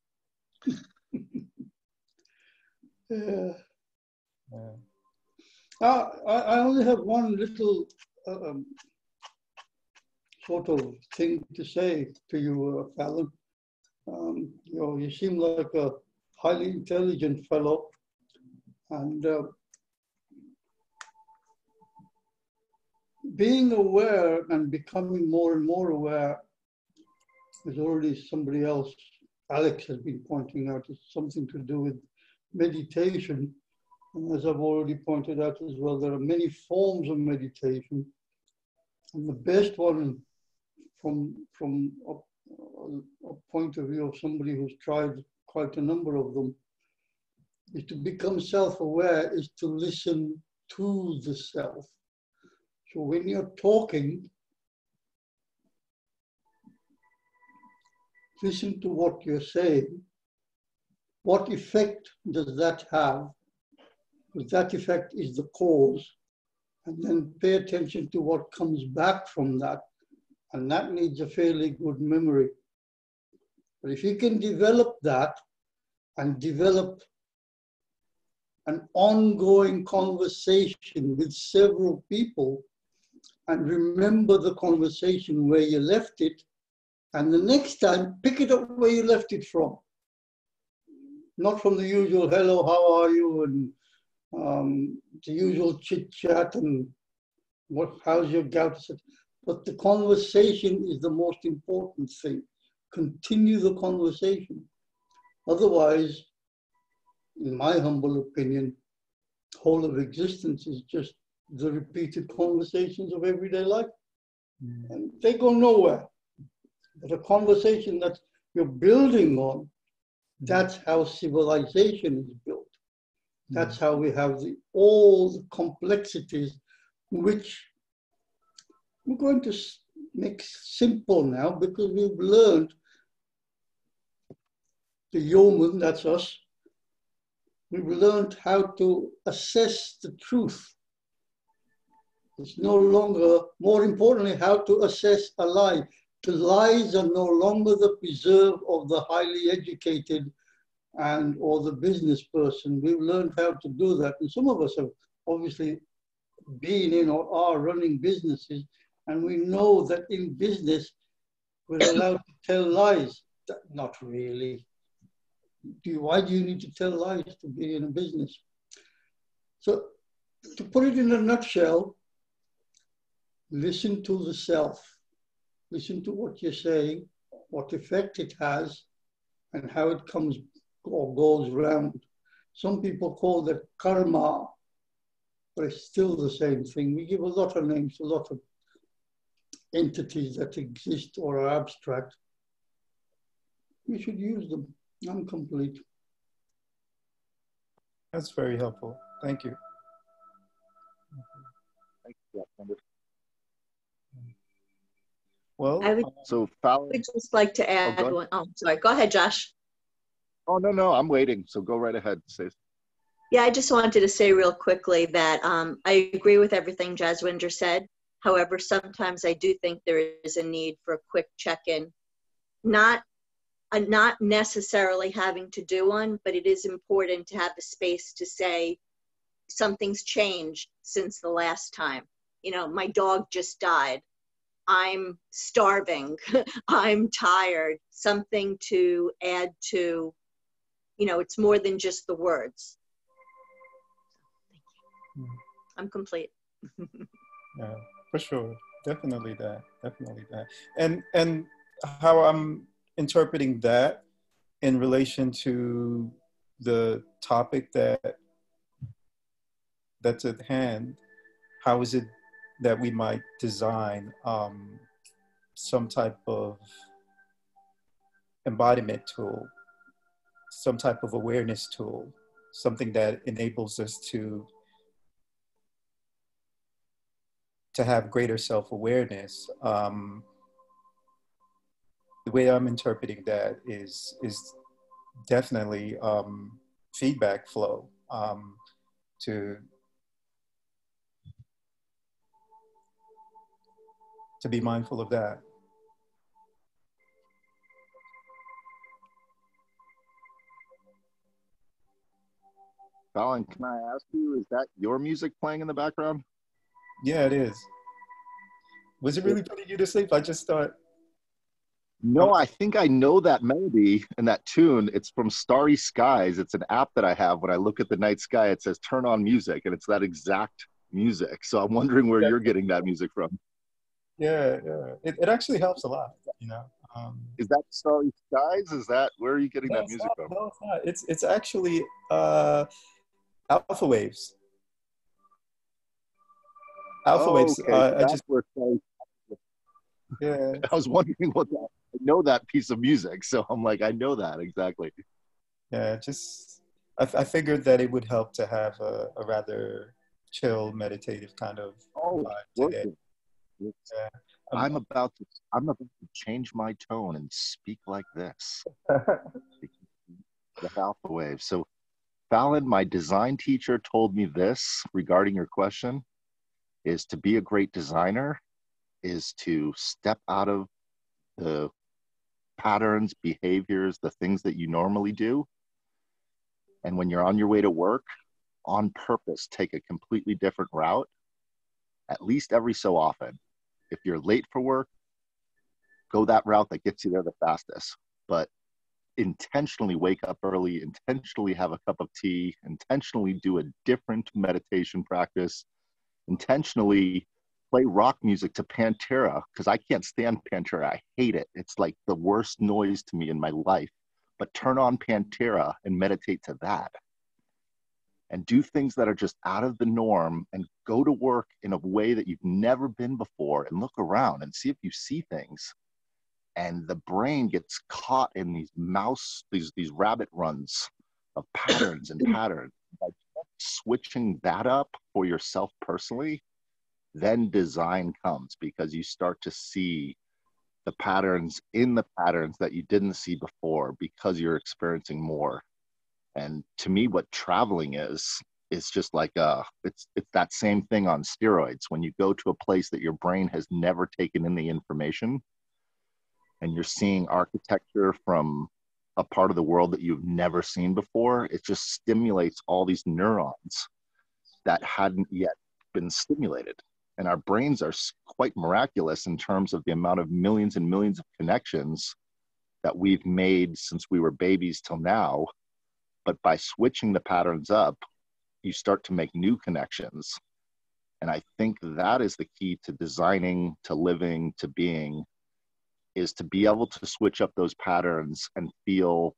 Yeah. I only have one little sort of thing to say to you, Phalan. You know, you seem like a highly intelligent fellow, and being aware and becoming more and more aware is already somebody else. Alex has been pointing out it's something to do with meditation. And as I've already pointed out as well, there are many forms of meditation. And the best one from a point of view of somebody who's tried quite a number of them is to become self-aware, is to listen to the self. So when you're talking, listen to what you're saying. What effect does that have? Because that effect is the cause. And then pay attention to what comes back from that. And that needs a fairly good memory. But if you can develop that and develop an ongoing conversation with several people and remember the conversation where you left it, and the next time, pick it up where you left it from. Not from the usual, hello, how are you? And the usual chit chat and how's your gout? But the conversation is the most important thing. Continue the conversation. Otherwise, in my humble opinion, whole of existence is just the repeated conversations of everyday life. And they go nowhere. But a conversation that you're building on, that's how civilization is built. That's how we have all the complexities, which we're going to make simple now because we've learned, the yeoman, that's us, we've learned how to assess the truth. It's no longer, more importantly, how to assess a lie. The lies are no longer the preserve of the highly educated and or the business person. We've learned how to do that. And some of us have obviously been in or are running businesses, and we know that in business, we're allowed to tell lies. Not really. Why do you need to tell lies to be in a business? So to put it in a nutshell, listen to the self. Listen to what you're saying, what effect it has, and how it comes or goes round. Some people call that karma, but it's still the same thing. We give a lot of names to a lot of entities that exist or are abstract. We should use them. I'm complete. That's very helpful. Thank you. Thank you. Well, I would, So Phalan, would just like to add go one. Oh, sorry. Go ahead, Josh. oh, no, I'm waiting. So go right ahead, Stacey. Yeah, I just wanted to say real quickly that I agree with everything Jaswinder said. However, sometimes I do think there is a need for a quick check-in. Not necessarily having to do one, but it is important to have the space to say something's changed since the last time. You know, my dog just died. I'm starving. I'm tired. Something to add to, you know, it's more than just the words. Thank you. I'm complete. yeah, for sure. Definitely that. Definitely that. And how I'm interpreting that in relation to the topic that's at hand, how is it that we might design some type of embodiment tool, some type of awareness tool, something that enables us to have greater self-awareness. The way I'm interpreting that is definitely feedback flow, to be mindful of that. Phalan, can I ask you, is that your music playing in the background? Yeah, it is. Was it really putting you to sleep? I just thought. No, I think I know that melody and that tune. It's from Starry Skies. It's an app that I have. When I look at the night sky, it says turn on music, and it's that exact music. So I'm wondering where you're getting that music from. Yeah, yeah. It actually helps a lot, you know. Is that Starry Skies? Is that, where are you getting No, that it's music not. from? No, it's not. It's actually alpha waves. Alpha waves. Okay, so I that's just where Starry. yeah. I was wondering what that. I know that piece of music, so I'm like, I know that exactly. Yeah, just I figured that it would help to have a rather chill, meditative kind of Oh, it's vibe today. working. It's, Yeah. I'm about to change my tone and speak like this. The alpha wave. So, Phalan, my design teacher told me this regarding your question: is to be a great designer is to step out of the patterns, behaviors, the things that you normally do, and when you're on your way to work, on purpose, take a completely different route, at least every so often. If you're late for work, go that route that gets you there the fastest. But intentionally wake up early, intentionally have a cup of tea, intentionally do a different meditation practice, intentionally play rock music to Pantera, because I can't stand Pantera. I hate it. It's like the worst noise to me in my life. But turn on Pantera and meditate to that. And do things that are just out of the norm and go to work in a way that you've never been before and look around and see if you see things. And the brain gets caught in these rabbit runs of patterns and patterns. By switching that up for yourself personally, then design comes, because you start to see the patterns in the patterns that you didn't see before, because you're experiencing more. And to me, what traveling is just like it's that same thing on steroids. When you go to a place that your brain has never taken in the information, and you're seeing architecture from a part of the world that you've never seen before, it just stimulates all these neurons that hadn't yet been stimulated. And our brains are quite miraculous in terms of the amount of millions and millions of connections that we've made since we were babies till now. But by switching the patterns up, you start to make new connections. And I think that is the key to designing, to living, to being, is to be able to switch up those patterns and feel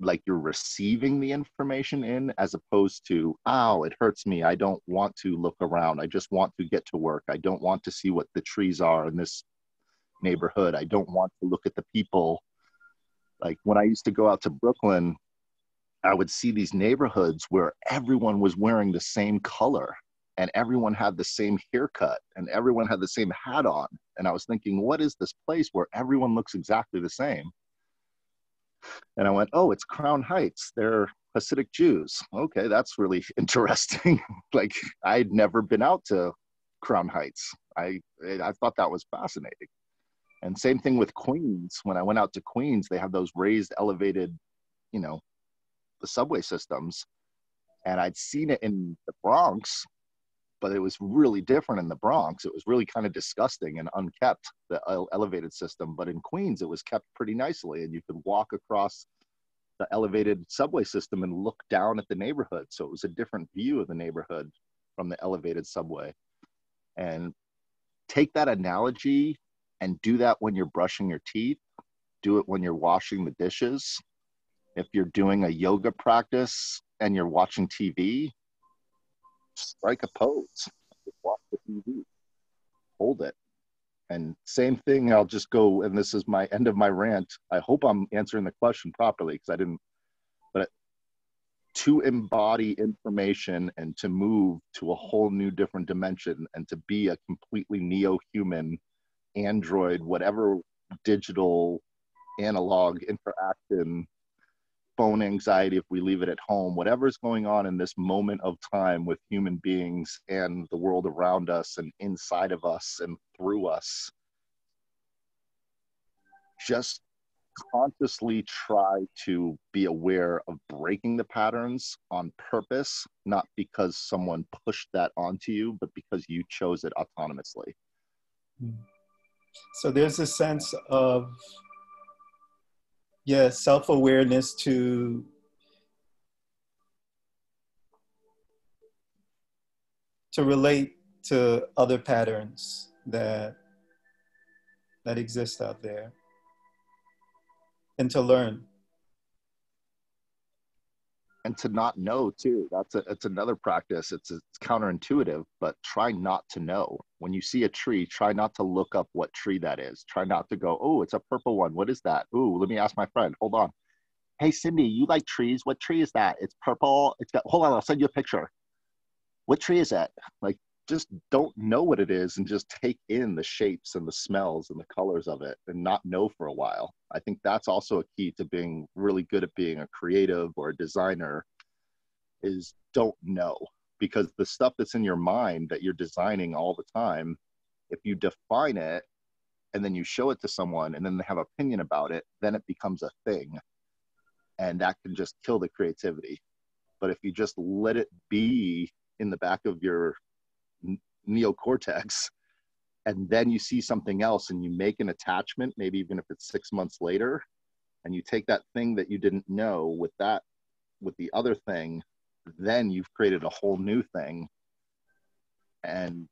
like you're receiving the information in, as opposed to, ow, it hurts me. I don't want to look around. I just want to get to work. I don't want to see what the trees are in this neighborhood. I don't want to look at the people. Like when I used to go out to Brooklyn, I would see these neighborhoods where everyone was wearing the same color and everyone had the same haircut and everyone had the same hat on. And I was thinking, what is this place where everyone looks exactly the same? And I went, oh, it's Crown Heights. They're Hasidic Jews. Okay, that's really interesting. Like, I'd never been out to Crown Heights. I thought that was fascinating. And same thing with Queens. When I went out to Queens, they have those raised, elevated, you know, the subway systems. And I'd seen it in the Bronx, but it was really different in the Bronx. It was really kind of disgusting and unkept, the elevated system. But in Queens, it was kept pretty nicely. And you could walk across the elevated subway system and look down at the neighborhood. So it was a different view of the neighborhood from the elevated subway. And take that analogy and do that when you're brushing your teeth. Do it when you're washing the dishes. If you're doing a yoga practice and you're watching TV, strike a pose. Just watch the TV. Hold it. And same thing, I'll just go, and this is my end of my rant. I hope I'm answering the question properly, because I didn't, but to embody information and to move to a whole new different dimension and to be a completely neo-human android, whatever digital analog interaction, phone anxiety, if we leave it at home, whatever's going on in this moment of time with human beings and the world around us and inside of us and through us, just consciously try to be aware of breaking the patterns on purpose, not because someone pushed that onto you, but because you chose it autonomously. Mm. So there's a sense of, yeah, self-awareness to relate to other patterns that exist out there, and to learn. And to not know too. It's another practice. It's counterintuitive, but try not to know. When you see a tree, try not to look up what tree that is. Try not to go, oh, it's a purple one. What is that? Ooh, let me ask my friend. Hold on. Hey, Cindy, you like trees? What tree is that? It's purple. It's got, hold on, I'll send you a picture. What tree is that? Like, just don't know what it is and just take in the shapes and the smells and the colors of it and not know for a while. I think that's also a key to being really good at being a creative or a designer, is don't know. Because the stuff that's in your mind that you're designing all the time, if you define it and then you show it to someone and then they have opinion about it, then it becomes a thing. And that can just kill the creativity. But if you just let it be in the back of your neocortex, and then you see something else and you make an attachment, maybe even if it's 6 months later, and you take that thing that you didn't know with the other thing, then you've created a whole new thing. And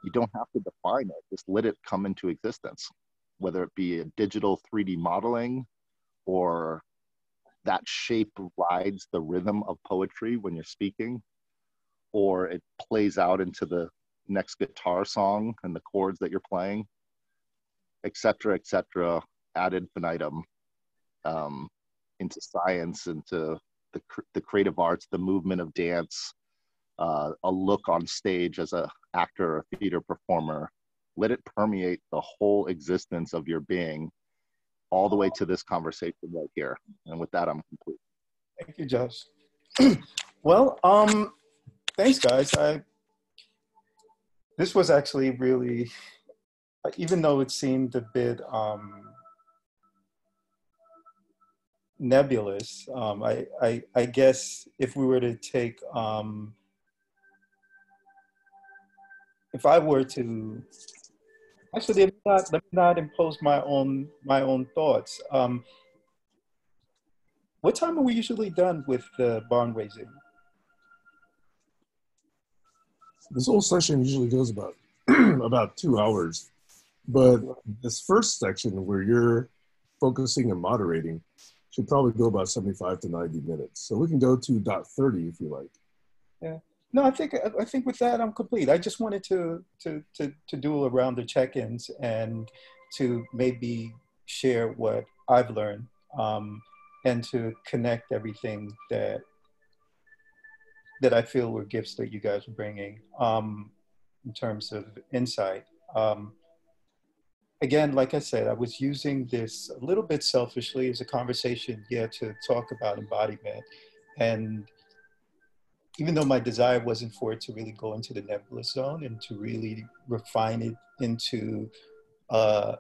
you don't have to define it, just let it come into existence, whether it be a digital 3D modeling, or that shape rides the rhythm of poetry when you're speaking, or it plays out into the next guitar song and the chords that you're playing, etc., ad infinitum, into science, into the creative arts, the movement of dance, a look on stage as a actor or theater performer. Let it permeate the whole existence of your being, all the way to this conversation right here. And with that, I'm complete. Thank you, Josh. Well, thanks, guys. This was actually really, even though it seemed a bit nebulous, I guess if we were to take, if I were to, actually, let me not impose my own thoughts. What time are we usually done with the barn raising? This whole session usually goes about about 2 hours, but this first section where you're focusing and moderating should probably go about 75 to 90 minutes. So we can go to dot 30 if you like. Yeah. No, I think with that I'm complete. I just wanted to do around the check-ins and to maybe share what I've learned, and to connect everything that I feel were gifts that you guys are bringing, in terms of insight. Again, like I said, I was using this a little bit selfishly as a conversation, to talk about embodiment. And even though my desire wasn't for it to really go into the nebulous zone and to really refine it into a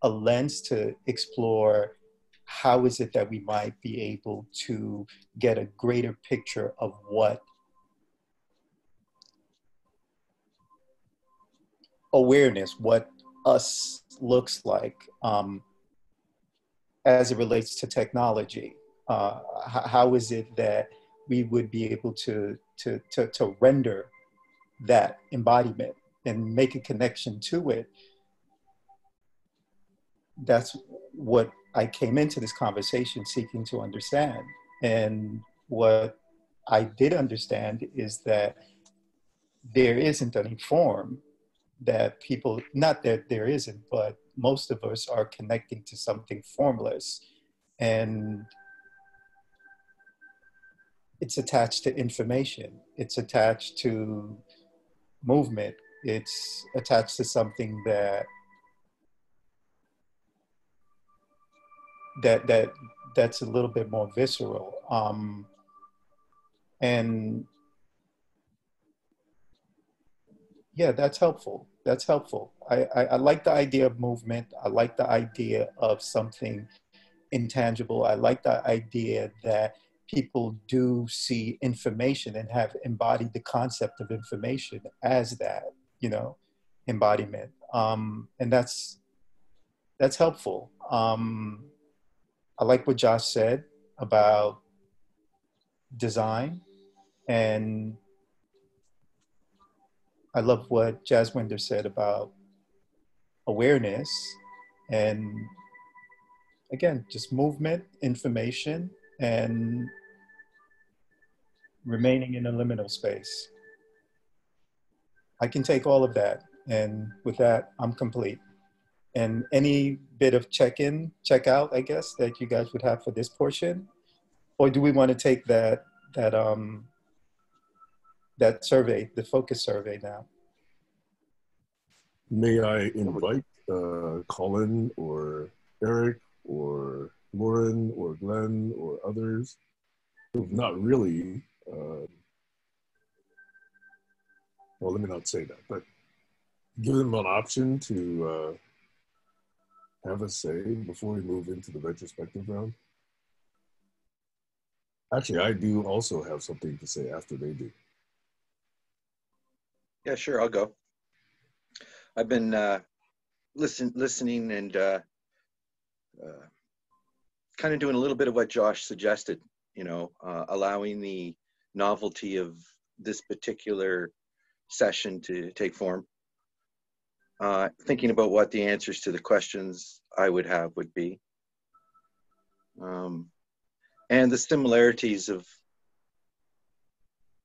lens to explore how is it that we might be able to get a greater picture of what awareness, what us looks like, as it relates to technology. How is it that we would be able to render that embodiment and make a connection to it? That's what I came into this conversation seeking to understand. And what I did understand is that there isn't any form that people, not that there isn't, but most of us are connecting to something formless. And it's attached to information. It's attached to movement. It's attached to something that's a little bit more visceral. And yeah, that's helpful. That's helpful. I like the idea of movement. I like the idea of something intangible. I like the idea that people do see information and have embodied the concept of information as that, embodiment. And that's helpful. I like what Josh said about design, and I love what Jaswinder said about awareness, and again, just movement, information, and remaining in a liminal space. I can take all of that, and with that, I'm complete. And any bit of check-in, check-out, I guess, that you guys would have for this portion, or do we want to take that that survey, the focus survey now? May I invite Colin or Eric or Lauren or Glenn or others who've not really, well, let me not say that, but give them an option to have a say before we move into the retrospective round. Actually, I do also have something to say after they do. Yeah, sure, I'll go. I've been listening and kind of doing a little bit of what Josh suggested, you know, allowing the novelty of this particular session to take form. Thinking about what the answers to the questions I would have would be. And the similarities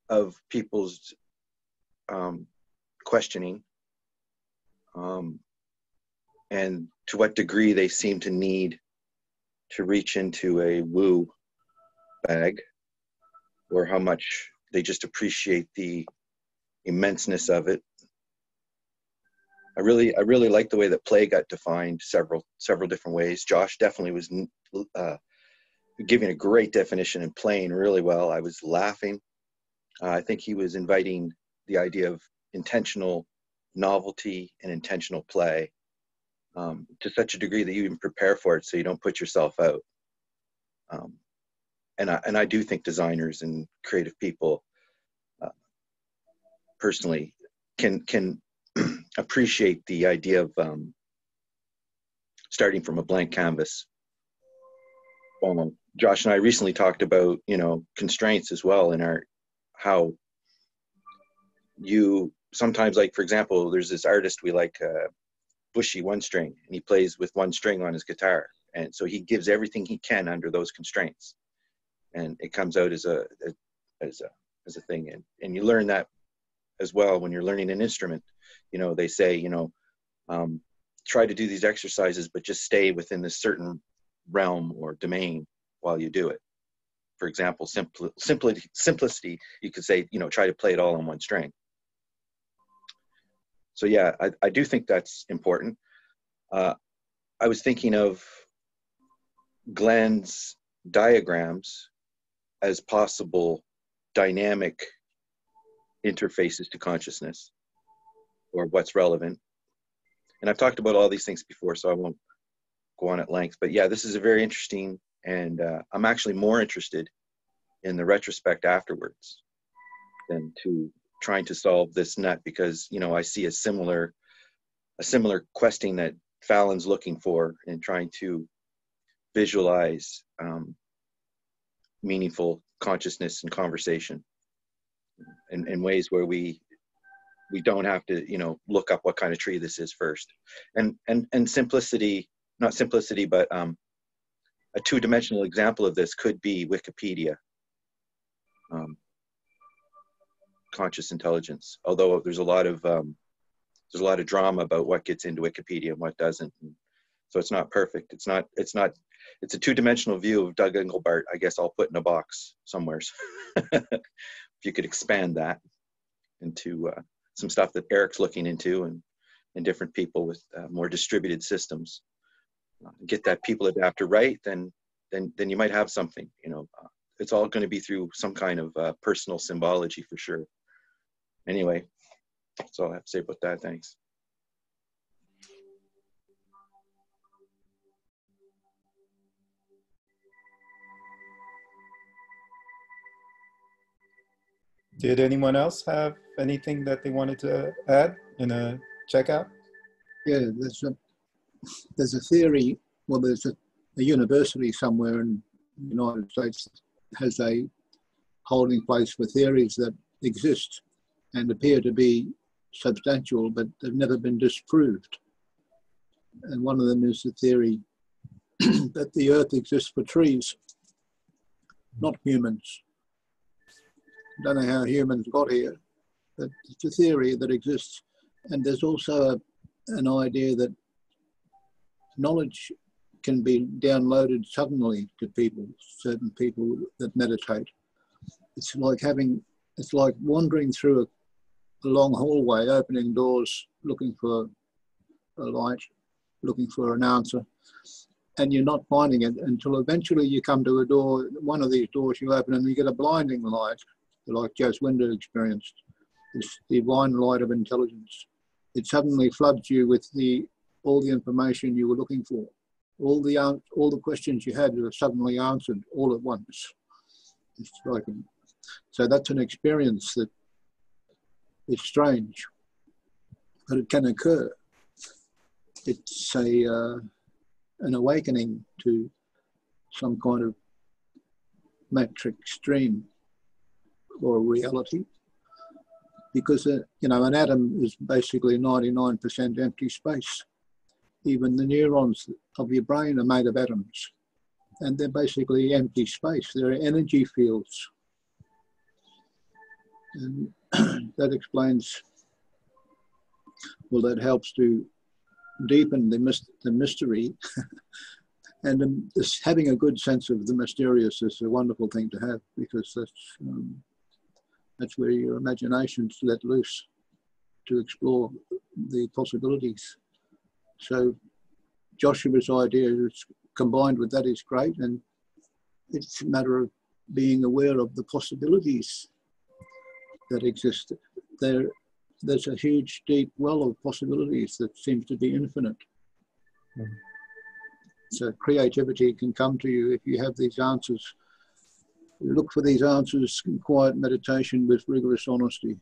of people's questioning, and to what degree they seem to need to reach into a woo bag, or how much they just appreciate the immenseness of it. I really like the way that play got defined several different ways. Josh definitely was giving a great definition and playing really well. I was laughing. I think he was inviting the idea of intentional novelty and intentional play to such a degree that you even prepare for it so you don't put yourself out. And I do think designers and creative people personally can appreciate the idea of starting from a blank canvas. Josh and I recently talked about, you know, constraints as well in our, how you sometimes, like, for example, there's this artist we like, Bushy one string, and he plays with one string on his guitar. And so he gives everything he can under those constraints. And it comes out as a thing. And you learn that as well when you're learning an instrument. You know, they say, you know, try to do these exercises, but just stay within this certain realm or domain while you do it. For example, simplicity, you could say, you know, try to play it all on one string. So yeah, I do think that's important. I was thinking of Glenn's diagrams as possible dynamic interfaces to consciousness, or what's relevant. And I've talked about all these things before, so I won't go on at length. But yeah, this is a very interesting, and I'm actually more interested in the retrospect afterwards than to trying to solve this nut, because, you know, I see a similar questing that Phalan's looking for in trying to visualize meaningful consciousness and conversation in ways where we don't have to, you know, look up what kind of tree this is first. And simplicity, not simplicity, but a two-dimensional example of this could be Wikipedia. Conscious intelligence, although there's a lot of drama about what gets into Wikipedia and what doesn't. And so it's not perfect. It's a two-dimensional view of Doug Engelbart. I guess I'll put in a box somewhere. If you could expand that into some stuff that Eric's looking into, and different people with more distributed systems, get that people adapter right, then you might have something. You know, it's all going to be through some kind of personal symbology for sure. Anyway, that's all I have to say about that. Thanks. Did anyone else have anything that they wanted to add in a check out? Yeah, there's a theory, well, there's a university somewhere in the United States has a holding place for theories that exist and appear to be substantial, but they've never been disproved. And one of them is the theory that the earth exists for trees, not humans. Don't know how humans got here, but it's a theory that exists. And there's also an idea that knowledge can be downloaded suddenly to people, certain people that meditate. It's like wandering through a long hallway, opening doors, looking for a light, looking for an answer, and you're not finding it until eventually you come to a door, one of these doors you open and you get a blinding light, like Joe's window experienced, this divine light of intelligence. It suddenly floods you with all the information you were looking for. All the questions you had are suddenly answered all at once. It's like, so that's an experience that is strange, but it can occur. It's an awakening to some kind of matrix dream or reality, because an atom is basically 99% empty space. Even the neurons of your brain are made of atoms, and they're basically empty space. They're energy fields. And that explains, well, that helps to deepen the mystery. And having a good sense of the mysterious is a wonderful thing to have, because that's where your imagination's let loose to explore the possibilities. So Joshua's idea is combined with that is great, and it's a matter of being aware of the possibilities that exist. There's a huge, deep well of possibilities that seems to be infinite. Mm. So creativity can come to you if you have these answers. You look for these answers in quiet meditation with rigorous honesty.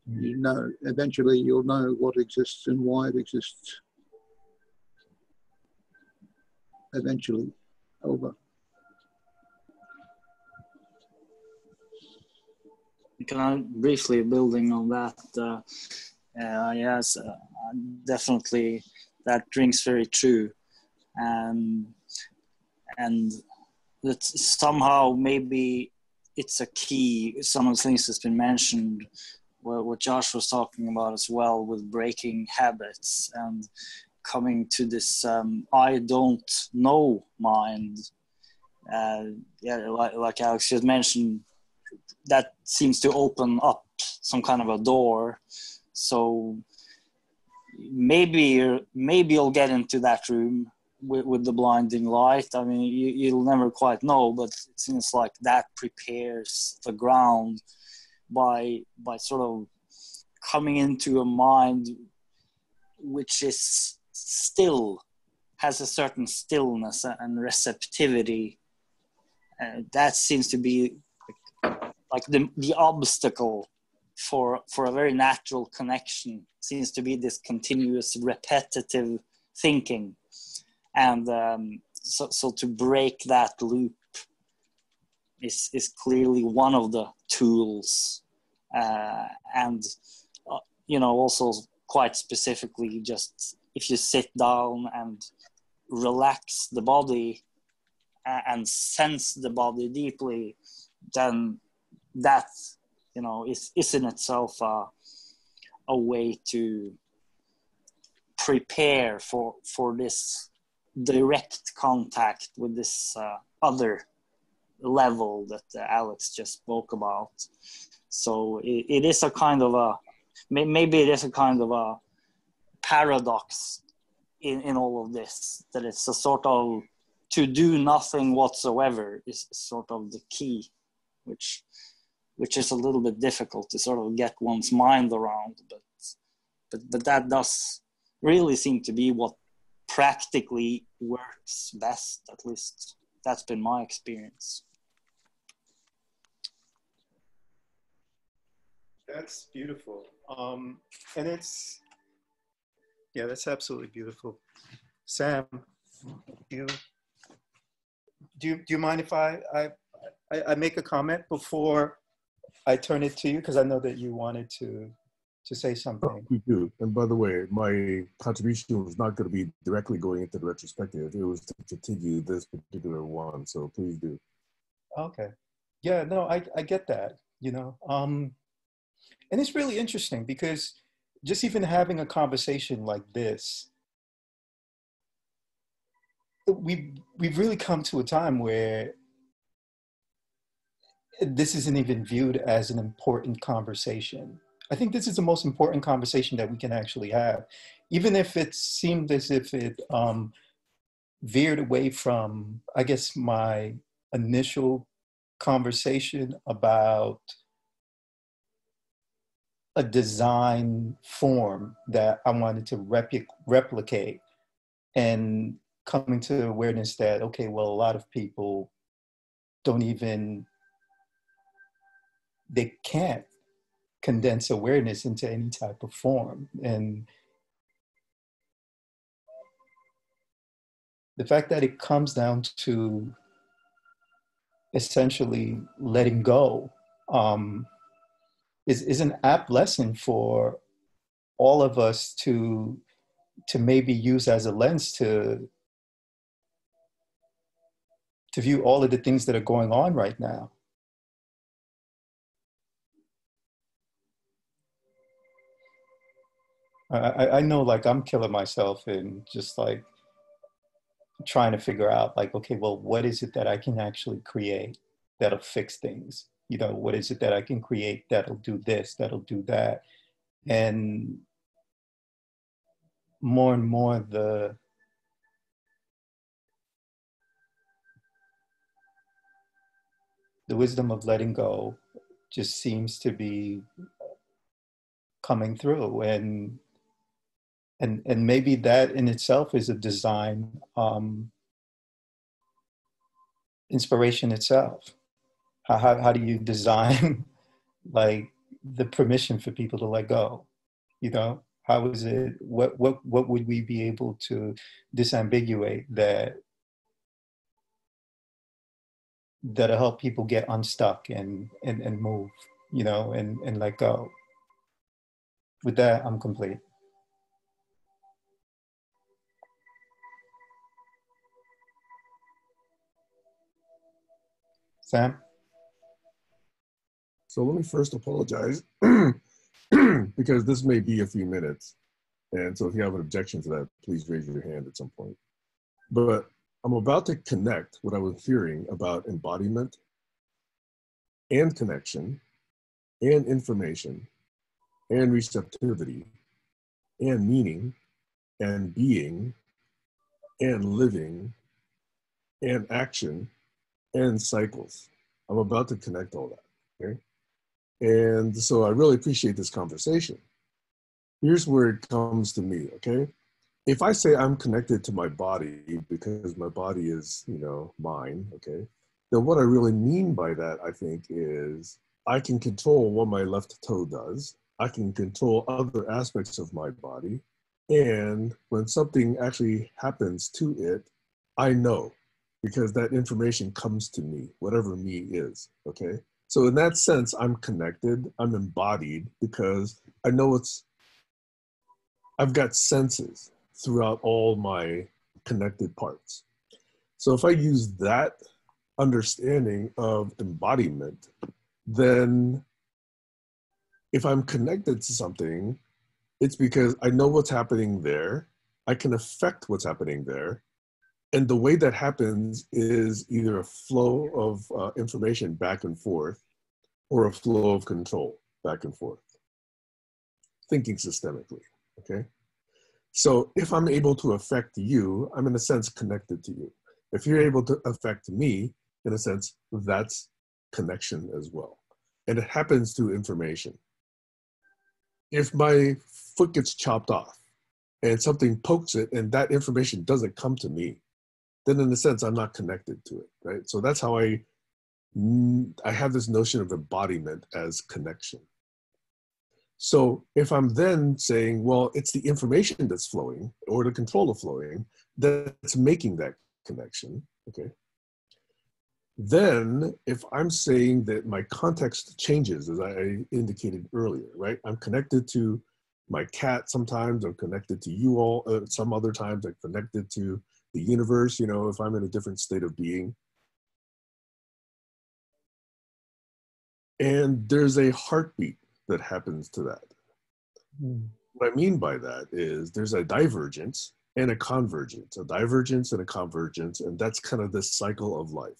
Eventually you'll know what exists and why it exists. Eventually, over. Can I briefly building on that? Yes, definitely that rings very true, and that somehow maybe it's a key. Some of the things that's been mentioned, what Josh was talking about as well, with breaking habits and coming to this I don't know mind. Like Alex just mentioned, that seems to open up some kind of a door. So maybe you'll get into that room with the blinding light. I mean, you'll never quite know, but it seems like that prepares the ground by sort of coming into a mind which is still, has a certain stillness and receptivity. That seems to be like the obstacle for a very natural connection. Seems to be this continuous repetitive thinking. And so to break that loop is clearly one of the tools. And also quite specifically, just if you sit down and relax the body and sense the body deeply, then that is in itself a way to prepare for this direct contact with this other level that Alex just spoke about. So it is a kind of a, maybe it is a kind of a paradox in all of this, that it's a sort of, to do nothing whatsoever is sort of the key, which is a little bit difficult to sort of get one's mind around, but that does really seem to be what practically works best. At least that's been my experience. That's beautiful. And it's Yeah, that's absolutely beautiful. Sam, you do you mind if I make a comment before I turn it to you? Because I know that you wanted to say something. We do. And by the way, my contribution was not going to be directly going into the retrospective. It was to continue this particular one. So please do. Okay. Yeah, no, I get that, you know. And it's really interesting because just even having a conversation like this, we've really come to a time where this isn't even viewed as an important conversation. I think this is the most important conversation that we can actually have, even if it seemed as if it veered away from, I guess, my initial conversation about a design form that I wanted to replicate, and coming to awareness that, okay, well, a lot of people they can't condense awareness into any type of form. And the fact that it comes down to essentially letting go is an apt lesson for all of us to maybe use as a lens to view all of the things that are going on right now. I know, like, I'm killing myself and just like trying to figure out, like, okay, well, what is it that I can actually create that'll fix things? You know, what is it that I can create that'll do this, that'll do that? And more the wisdom of letting go just seems to be coming through. And maybe that in itself is a design inspiration itself. How do you design like the permission for people to let go? You know, how is it, what would we be able to disambiguate that'll help people get unstuck and move, you know, and let go? With that, I'm complete. Sam? So let me first apologize because this may be a few minutes. And so if you have an objection to that, please raise your hand at some point. But I'm about to connect what I was hearing about embodiment and connection and information and receptivity and meaning and being and living and action and cycles. I'm about to connect all that, okay? And so I really appreciate this conversation. Here's where it comes to me, okay? If I say I'm connected to my body because my body is, you know, mine, okay? Then what I really mean by that, I think, is I can control what my left toe does. I can control other aspects of my body. And when something actually happens to it, I know, because that information comes to me, whatever me is, okay? So in that sense, I'm connected, I'm embodied, because I know I've got senses throughout all my connected parts. So if I use that understanding of embodiment, then if I'm connected to something, it's because I know what's happening there, I can affect what's happening there, and the way that happens is either a flow of information back and forth or a flow of control back and forth, thinking systemically, okay? So if I'm able to affect you, I'm in a sense connected to you. If you're able to affect me, in a sense, that's connection as well. And it happens through information. If my foot gets chopped off and something pokes it and that information doesn't come to me, then in a sense, I'm not connected to it, right? So that's how I have this notion of embodiment as connection. So if I'm then saying, well, it's the information that's flowing or the control of flowing that's making that connection, okay? Then if I'm saying that my context changes, as I indicated earlier, right? I'm connected to my cat sometimes, I'm connected to you all, some other times I'm connected to the universe, you know, if I'm in a different state of being. And there's a heartbeat that happens to that. What I mean by that is there's a divergence and a convergence, a divergence and a convergence, and that's kind of this cycle of life.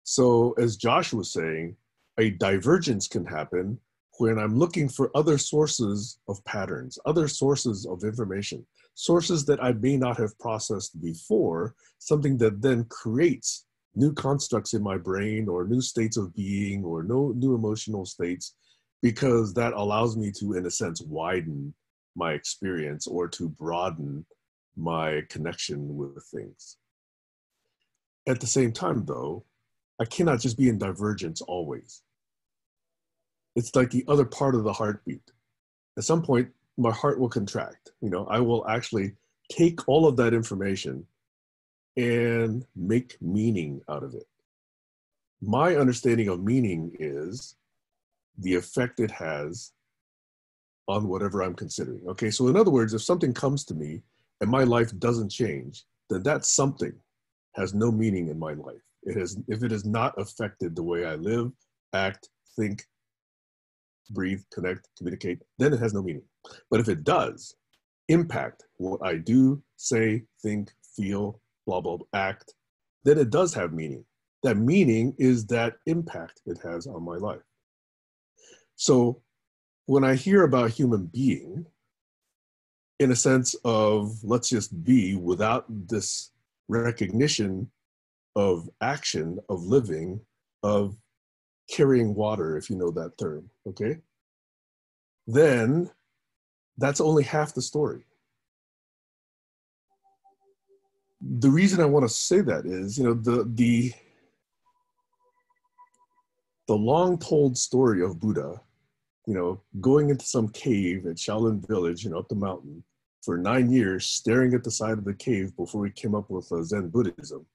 So as Josh was saying, a divergence can happen when I'm looking for other sources of patterns, other sources of information, sources that I may not have processed before, something that then creates new constructs in my brain or new states of being or new emotional states, because that allows me to, in a sense, widen my experience or to broaden my connection with things. At the same time, though, I cannot just be in divergence always. It's like the other part of the heartbeat. At some point, my heart will contract. You know, I will actually take all of that information and make meaning out of it. My understanding of meaning is the effect it has on whatever I'm considering. Okay, so in other words, if something comes to me and my life doesn't change, then that something has no meaning in my life. If it has not affected the way I live, act, think, breathe, connect, communicate, then it has no meaning. But if it does impact what I do, say, think, feel, blah, blah, blah, act, then it does have meaning. That meaning is that impact it has on my life. So when I hear about human being, in a sense of let's just be without this recognition of action, of living, of carrying water, if you know that term, okay? Then that's only half the story. The reason I want to say that is, you know, the long told story of Buddha, you know, going into some cave at Shaolin Village, you know, up the mountain for 9 years, staring at the side of the cave before he came up with Zen Buddhism.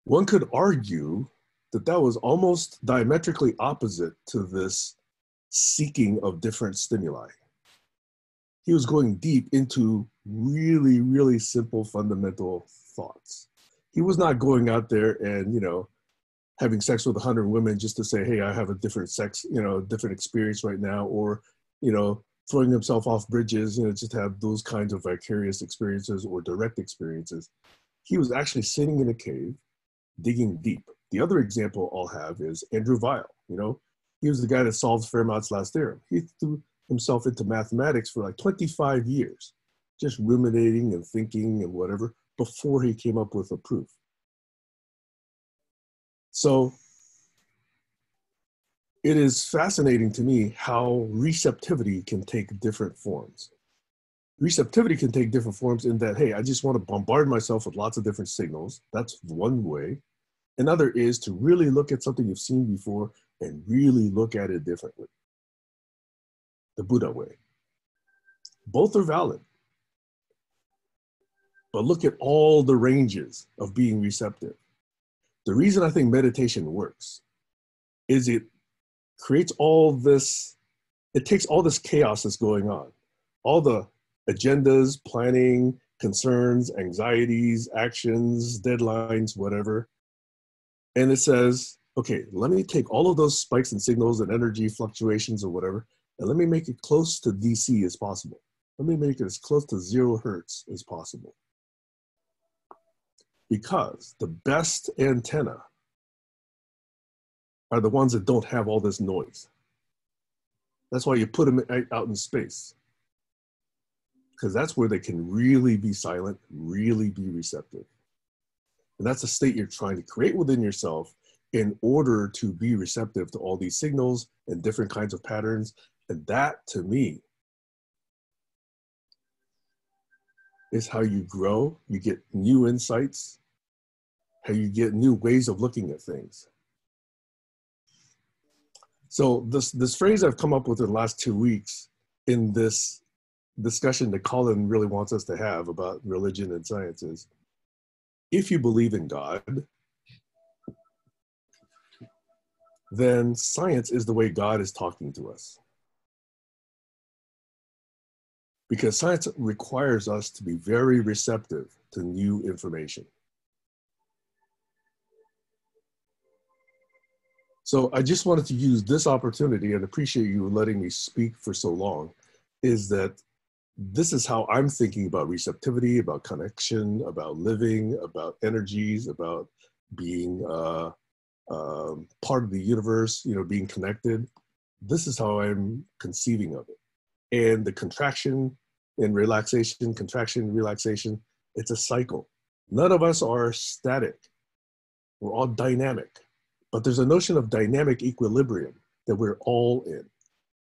One could argue that that was almost diametrically opposite to this seeking of different stimuli. He was going deep into really, really simple, fundamental thoughts. He was not going out there and, you know, having sex with 100 women just to say, hey, I have a different sex, you know, different experience right now, or, you know, throwing himself off bridges, you know, just to have those kinds of vicarious experiences or direct experiences. He was actually sitting in a cave, digging deep. The other example I'll have is Andrew Weil. You know, he was the guy that solved Fermat's last theorem. He threw himself into mathematics for like 25 years, just ruminating and thinking and whatever, before he came up with a proof. So it is fascinating to me how receptivity can take different forms. Receptivity can take different forms in that, hey, I just want to bombard myself with lots of different signals. That's one way. Another is to really look at something you've seen before and really look at it differently. The Buddha way. Both are valid. But look at all the ranges of being receptive. The reason I think meditation works is it creates all this, it takes all this chaos that's going on, all the agendas, planning, concerns, anxieties, actions, deadlines, whatever. And it says, okay, let me take all of those spikes and signals and energy fluctuations or whatever, and let me make it close to DC as possible. Let me make it as close to 0 hertz as possible. Because the best antenna are the ones that don't have all this noise. That's why you put them out in space. Because that's where they can really be silent, really be receptive. And that's a state you're trying to create within yourself in order to be receptive to all these signals and different kinds of patterns. And that, to me, is how you grow, you get new insights, how you get new ways of looking at things. So this phrase I've come up with in the last 2 weeks in this discussion that Colin really wants us to have about religion and science is, if you believe in God, then science is the way God is talking to us. Because science requires us to be very receptive to new information. So I just wanted to use this opportunity, and appreciate you letting me speak for so long, is that this is how I'm thinking about receptivity, about connection, about living, about energies, about being part of the universe, being connected. This is how I'm conceiving of it. And the contraction and relaxation, it's a cycle. None of us are static. We're all dynamic. But there's a notion of dynamic equilibrium that we're all in,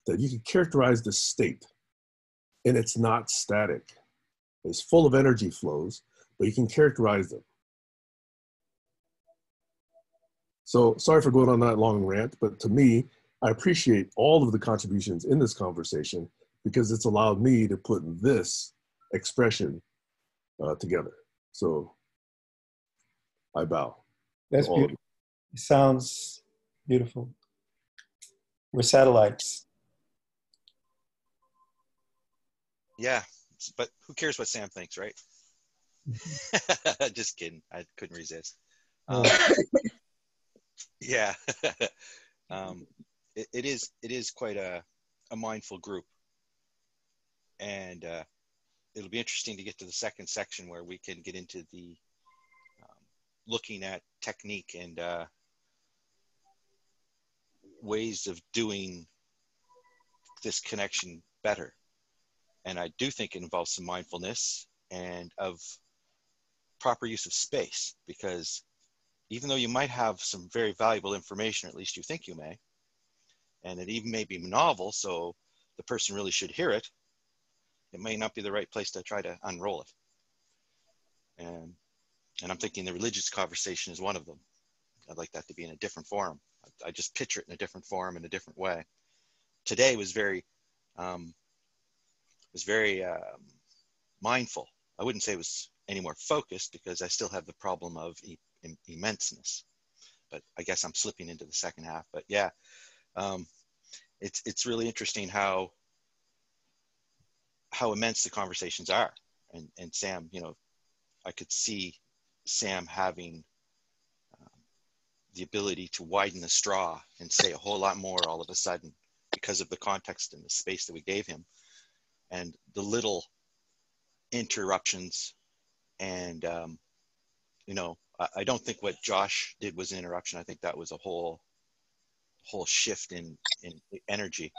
that you can characterize the state, and it's not static. It's full of energy flows, but you can characterize them. So sorry for going on that long rant, but to me, I appreciate all of the contributions in this conversation because it's allowed me to put this expression together. So I bow. That's beautiful. It sounds beautiful. We're satellites. Yeah, but who cares what Sam thinks, right? Just kidding. I couldn't resist. Yeah. It is quite a mindful group. And it'll be interesting to get to the second section where we can get into the looking at technique and ways of doing this connection better. And I do think it involves some mindfulness and of proper use of space, because even though you might have some very valuable information, or at least you think you may, and it even may be novel, so the person really should hear it, it may not be the right place to try to unroll it. And I'm thinking the religious conversation is one of them. I'd like that to be in a different forum. I just picture it in a different forum in a different way. Today was very mindful. I wouldn't say it was any more focused because I still have the problem of immenseness, but I guess I'm slipping into the second half. But yeah, it's really interesting how immense the conversations are. And Sam, I could see Sam having the ability to widen the straw and say a whole lot more all of a sudden because of the context and the space that we gave him and the little interruptions. And, I don't think what Josh did was an interruption. I think that was a whole shift in energy.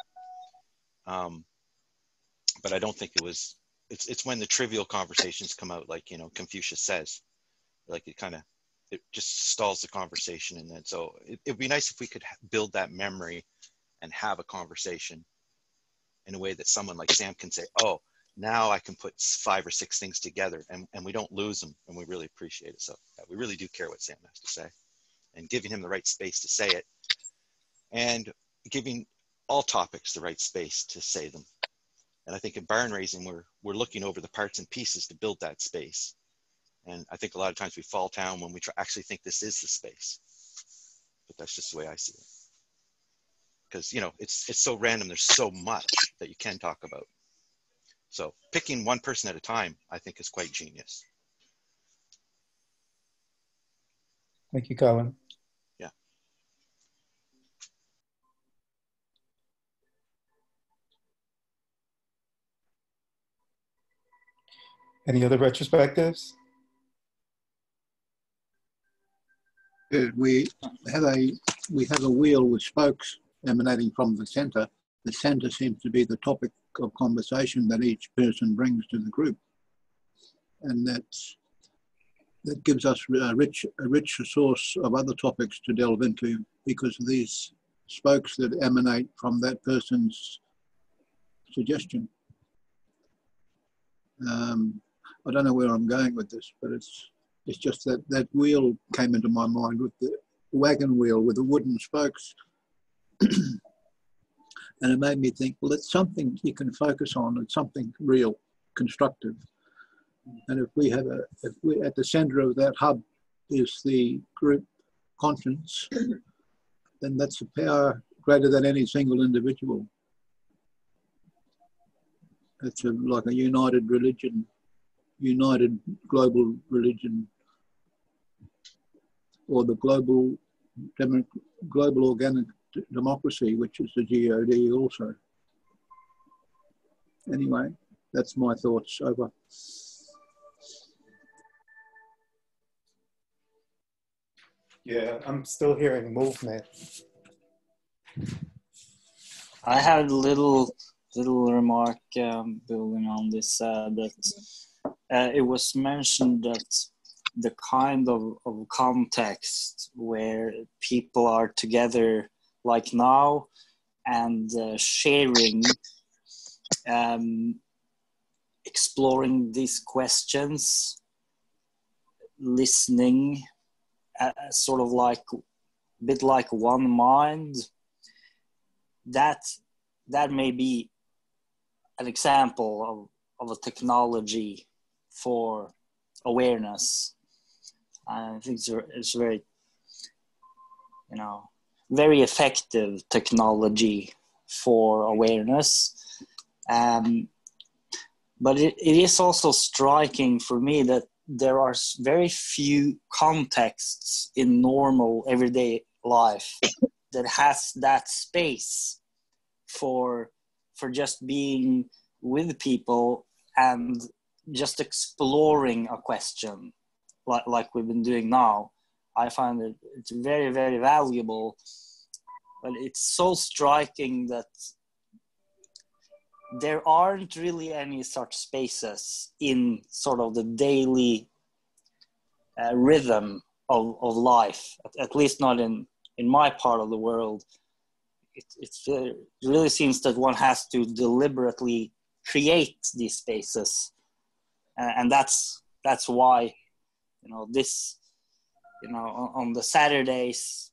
But I don't think it was, it's when the trivial conversations come out, like, Confucius says, like it just stalls the conversation. And then, so it'd be nice if we could build that memory and have a conversation in a way that someone like Sam can say, oh, now I can put 5 or 6 things together, and we don't lose them, and we really appreciate it. So yeah, we really do care what Sam has to say, and giving him the right space to say it, and giving all topics the right space to say them. And I think in barn raising, we're looking over the parts and pieces to build that space. And I think a lot of times we fall down when we actually think this is the space. But that's just the way I see it. Because, it's so random. There's so much that you can talk about. So picking one person at a time, I think, is quite genius. Thank you, Colin. Yeah. Any other retrospectives? We have a wheel with spokes emanating from the center. The center seems to be the topic of conversation that each person brings to the group, and that gives us a rich source of other topics to delve into, because of these spokes that emanate from that person's suggestion. I don't know where I'm going with this, but it's just that wheel came into my mind, with the wagon wheel with the wooden spokes. And it made me think, well, it's something you can focus on. It's something real, constructive. And if we at the center of that hub is the group conscience, then that's a power greater than any single individual. It's like a united religion, united global religion, or the global organic democracy, which is the GOD also. Anyway, that's my thoughts. Over. Yeah, I'm still hearing movement. I had a little remark building on this, that it was mentioned that the kind of context where people are together like now and sharing, exploring these questions, listening, sort of like a bit like one mind, that may be an example of a technology for awareness. I think it's very, very effective technology for awareness. But it is also striking for me that there are very few contexts in normal everyday life that has that space for just being with people and just exploring a question like we've been doing now. I find that it's very, very valuable, but it's so striking that there aren't really any such spaces in sort of the daily rhythm of life, at least not in my part of the world. It really seems that one has to deliberately create these spaces, and that's why this on the Saturdays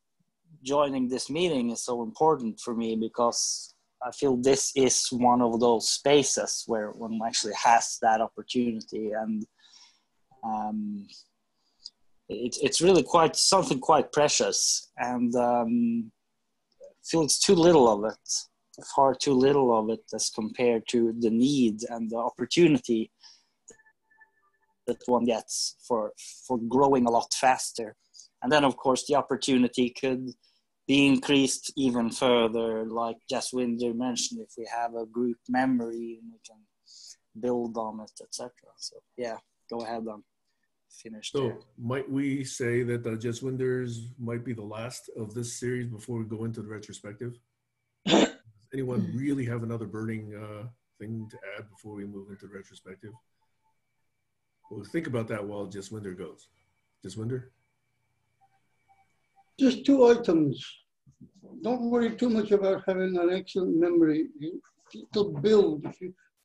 joining this meeting is so important for me, because I feel this is one of those spaces where one actually has that opportunity, and it's really something quite precious, and I feel it's too little of it, far too little of it as compared to the need and the opportunity that one gets for growing a lot faster. And then of course the opportunity could be increased even further, like Jaswinder mentioned, if we have a group memory and we can build on it, etc. So yeah, go ahead and finish there. So might we say that the Jaswinders might be the last of this series before we go into the retrospective? Does anyone really have another burning thing to add before we move into the retrospective? Well, think about that while Jaswinder goes. Jaswinder? Just two items. Don't worry too much about having an excellent memory. It'll build.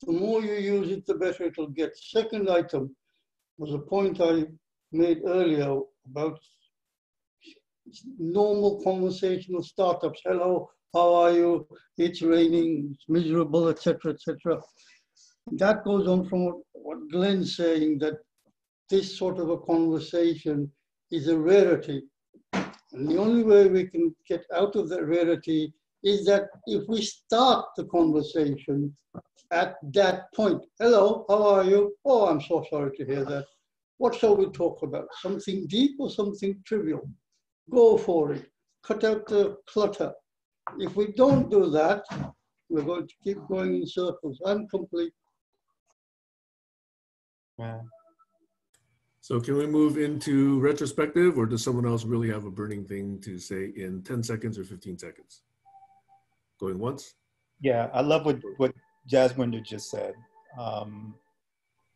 The more you use it, the better it'll get. Second item was a point I made earlier about normal conversational startups. Hello, how are you? It's raining, it's miserable, etc., etc. That goes on from what Glenn's saying, that this sort of a conversation is a rarity. And the only way we can get out of that rarity is that if we start the conversation at that point. Hello, how are you? Oh, I'm so sorry to hear that. What shall we talk about? Something deep or something trivial? Go for it. Cut out the clutter. If we don't do that, we're going to keep going in circles. I'm complete. Yeah. So can we move into retrospective, or does someone else really have a burning thing to say in 10 seconds or 15 seconds? Going once? Yeah, I love what Jaswinder just said.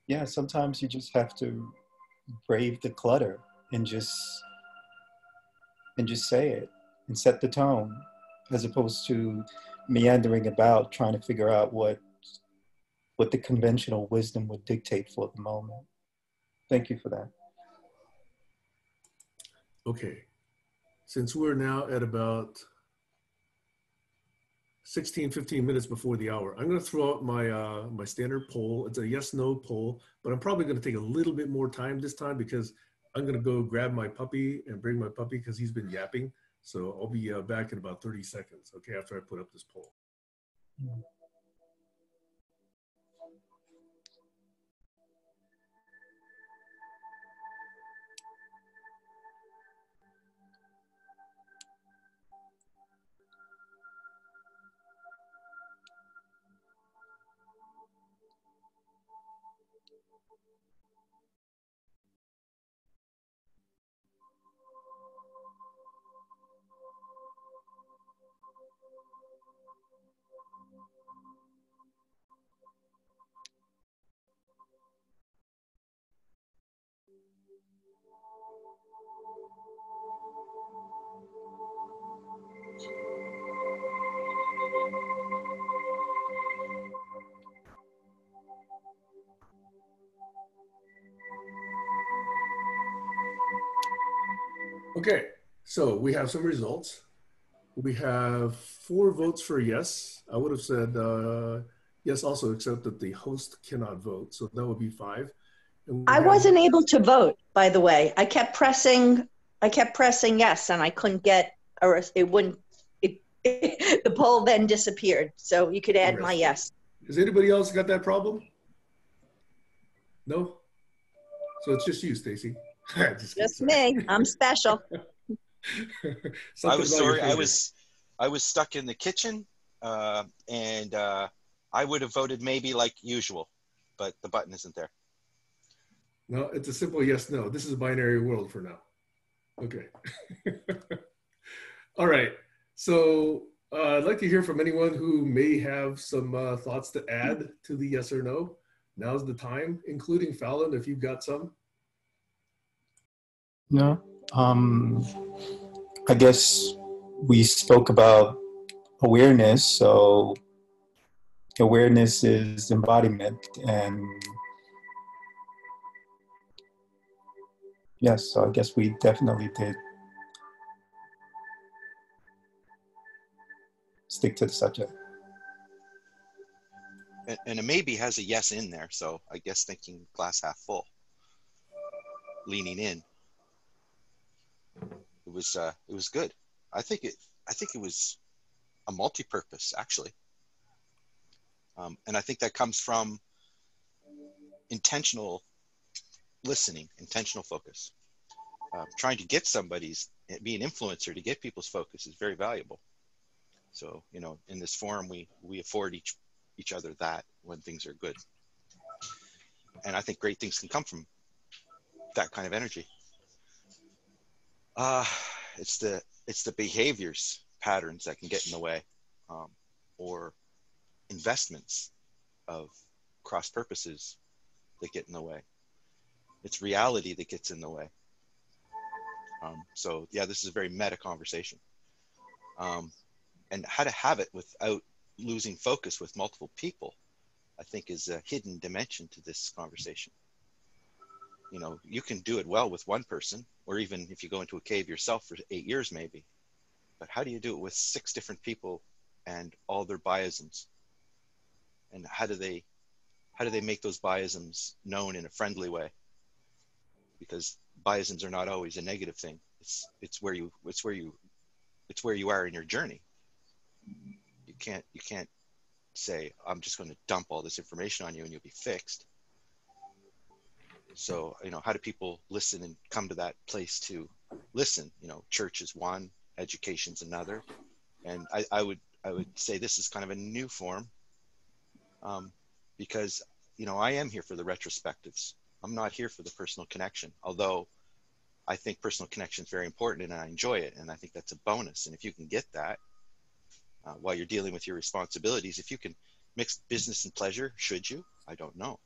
Yeah, sometimes you just have to brave the clutter and just say it and set the tone, as opposed to meandering about trying to figure out what the conventional wisdom would dictate for the moment. Thank you for that. Okay, since we're now at about 16, 15 minutes before the hour. I'm going to throw out my my standard poll. It's a yes/no poll, but I'm probably going to take a little bit more time this time because I'm going to go grab my puppy and bring my puppy because he's been yapping. So I'll be back in about 30 seconds, okay, after I put up this poll. Okay, so we have some results. We have 4 votes for yes. I would have said yes also, except that the host cannot vote. So that would be 5. And we I have, wasn't able to vote, by the way. I kept pressing yes, and I couldn't get, or it wouldn't, the poll then disappeared. So you could add my yes. Has anybody else got that problem? No? So it's just you, Stacy. Just me. I'm special. I was sorry. I was stuck in the kitchen, and I would have voted maybe like usual, but the button isn't there. No, it's a simple yes, no. This is a binary world for now. Okay. All right. So I'd like to hear from anyone who may have some thoughts to add to the yes or no. Now's the time, including Phalan, if you've got some. No. I guess we spoke about awareness. So awareness is embodiment, and yes, so I guess we definitely did stick to the subject. And a maybe has a yes in there, so I guess thinking glass half full, leaning in. It was good. I think it was a multi-purpose actually, and I think that comes from intentional listening, intentional focus. Trying to get be an influencer to get people's focus is very valuable. So, you know, in this forum, we afford each other that when things are good. And I think great things can come from that kind of energy. It's the behaviors, patterns that can get in the way, or investments of cross purposes that get in the way. It's reality that gets in the way. So yeah, this is a very meta conversation. And how to have it without losing focus with multiple people, I think is a hidden dimension to this conversation. You know, you can do it well with one person, or even if you go into a cave yourself for 8 years maybe, but how do you do it with 6 different people and all their biasms? And how do they make those biasms known in a friendly way? Because biasms are not always a negative thing. It's where you are in your journey. You can't say, I'm just going to dump all this information on you and you'll be fixed. So, you know, how do people listen and come to that place to listen? You know, church is one, education's another. And I would say this is kind of a new form, because, you know, I am here for the retrospectives. I'm not here for the personal connection, although I think personal connection is very important and I enjoy it. And I think that's a bonus. And if you can get that while you're dealing with your responsibilities, if you can mix business and pleasure, should you? I don't know.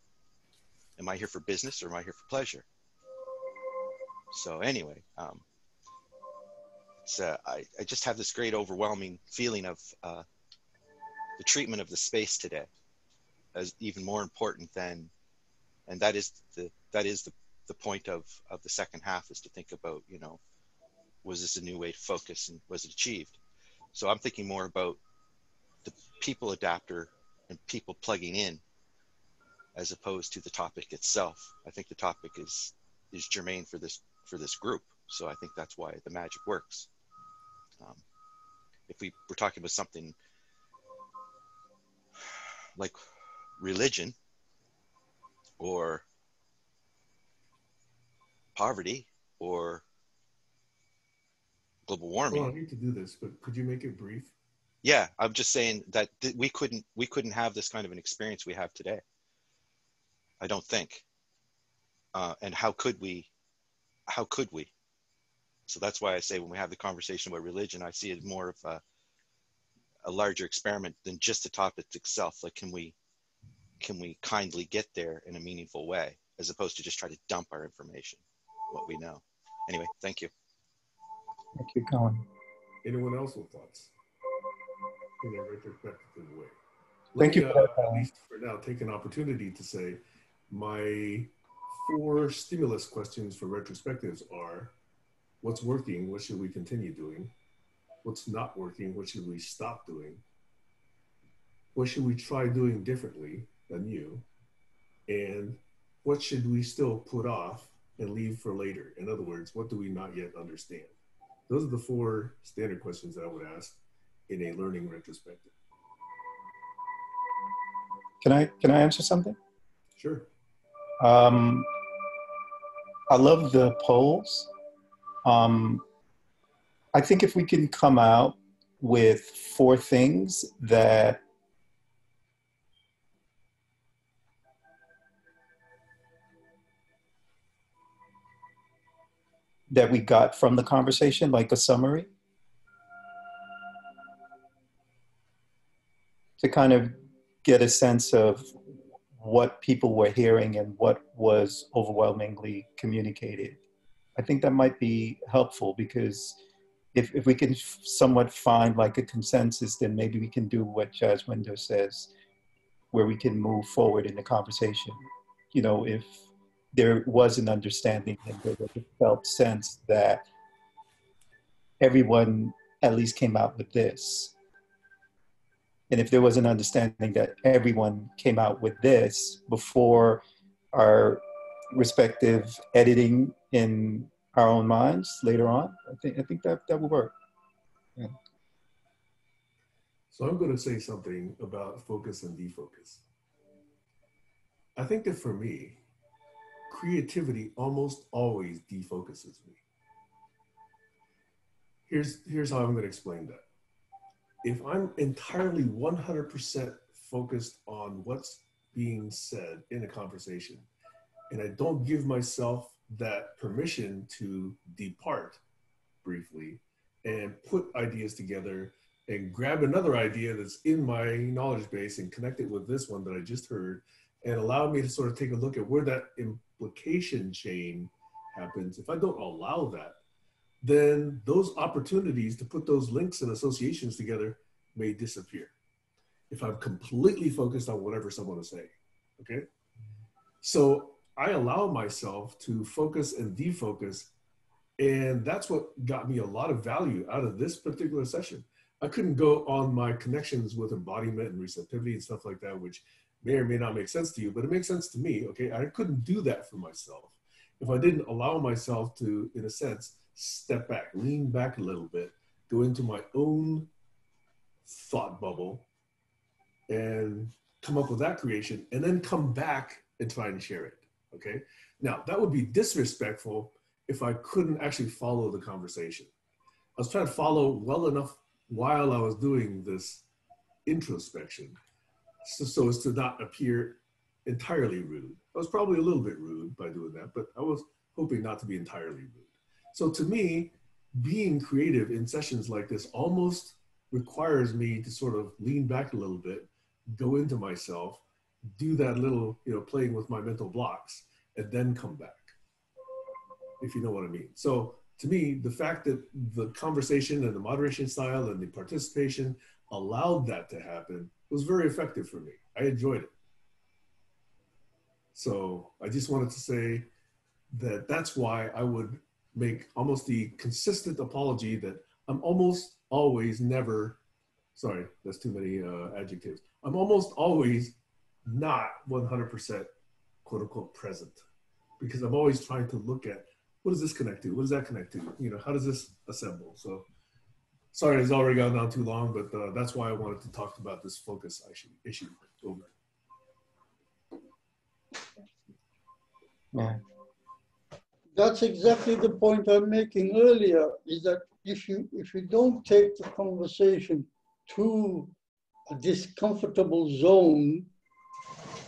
Am I here for business or am I here for pleasure? So anyway, I just have this great overwhelming feeling of the treatment of the space today as even more important than, and that is the point of the second half, is to think about, you know, was this a new way to focus and was it achieved? So I'm thinking more about the people adapter and people plugging in as opposed to the topic itself. I think the topic is germane for this group. So I think that's why the magic works. If we were talking about something like religion or poverty or global warming. Well, I hate to do this, but could you make it brief? Yeah, I'm just saying that we couldn't have this kind of an experience we have today. I don't think. And how could we? How could we? So that's why I say when we have the conversation about religion, I see it more of a larger experiment than just the topic itself. Like, can we kindly get there in a meaningful way, as opposed to just try to dump our information, what we know. Anyway, thank you. Thank you, Colin. Anyone else with thoughts in a retrospective way? Thank you for that, At Colin. least for now, take an opportunity to say my 4 stimulus questions for retrospectives are: what's working? What should we continue doing? What's not working? What should we stop doing? What should we try doing differently than you? And what should we still put off and leave for later? In other words, what do we not yet understand? Those are the 4 standard questions that I would ask in a learning retrospective. Can I answer something? Sure. I love the polls. I think if we can come out with 4 things that we got from the conversation, like a summary, to kind of get a sense of what people were hearing and what was overwhelmingly communicated. I think that might be helpful, because if we can somewhat find like a consensus, then maybe we can do what Judge Winder says, where we can move forward in the conversation. You know, if there was an understanding and there was a felt sense that everyone at least came out with this. And if there was an understanding that everyone came out with this before our respective editing in our own minds later on, I think that would work. Yeah. So I'm going to say something about focus and defocus. I think that for me, creativity almost always defocuses me. Here's how I'm going to explain that. If I'm entirely 100% focused on what's being said in a conversation, and I don't give myself that permission to depart briefly and put ideas together and grab another idea that's in my knowledge base and connect it with this one that I just heard, and allow me to sort of take a look at where that implication chain happens. If I don't allow that, then those opportunities to put those links and associations together may disappear if I'm completely focused on whatever someone is saying, okay? So I allow myself to focus and defocus, and that's what got me a lot of value out of this particular session. I couldn't go on my connections with embodiment and receptivity and stuff like that, which may or may not make sense to you, but it makes sense to me, okay? I couldn't do that for myself if I didn't allow myself to, in a sense, step back, lean back a little bit, go into my own thought bubble and come up with that creation, and then come back and try and share it, okay? Now, that would be disrespectful if I couldn't actually follow the conversation. I was trying to follow well enough while I was doing this introspection so as to not appear entirely rude. I was probably a little bit rude by doing that, but I was hoping not to be entirely rude. So to me, being creative in sessions like this almost requires me to sort of lean back a little bit, go into myself, do that little, playing with my mental blocks, and then come back, if you know what I mean. So to me, the fact that the conversation and the moderation style and the participation allowed that to happen was very effective for me. I enjoyed it. So I just wanted to say that that's why I would make almost the consistent apology that I'm almost always never sorry, that's too many adjectives. I'm almost always not 100% quote unquote present, because I'm always trying to look at what does this connect to? What does that connect to? You know, how does this assemble? So sorry, it's already gone on too long, but that's why I wanted to talk about this focus issue. Over. Yeah. That's exactly the point I'm making earlier, is that if you don't take the conversation to a discomfortable zone,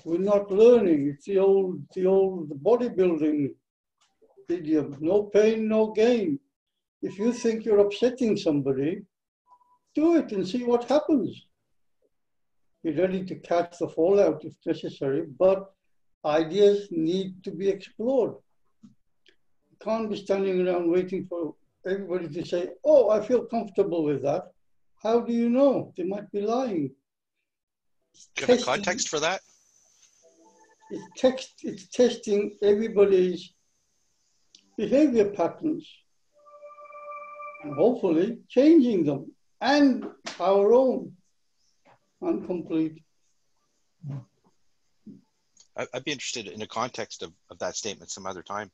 we're not learning. It's the old bodybuilding idiom, no pain, no gain. If you think you're upsetting somebody, do it and see what happens. You're ready to catch the fallout if necessary, but ideas need to be explored. You can't be standing around waiting for everybody to say, oh, I feel comfortable with that. How do you know? They might be lying. Do you have a context for that? It's testing everybody's behavior patterns and hopefully changing them, and our own incomplete. I'd be interested in the context of that statement some other time,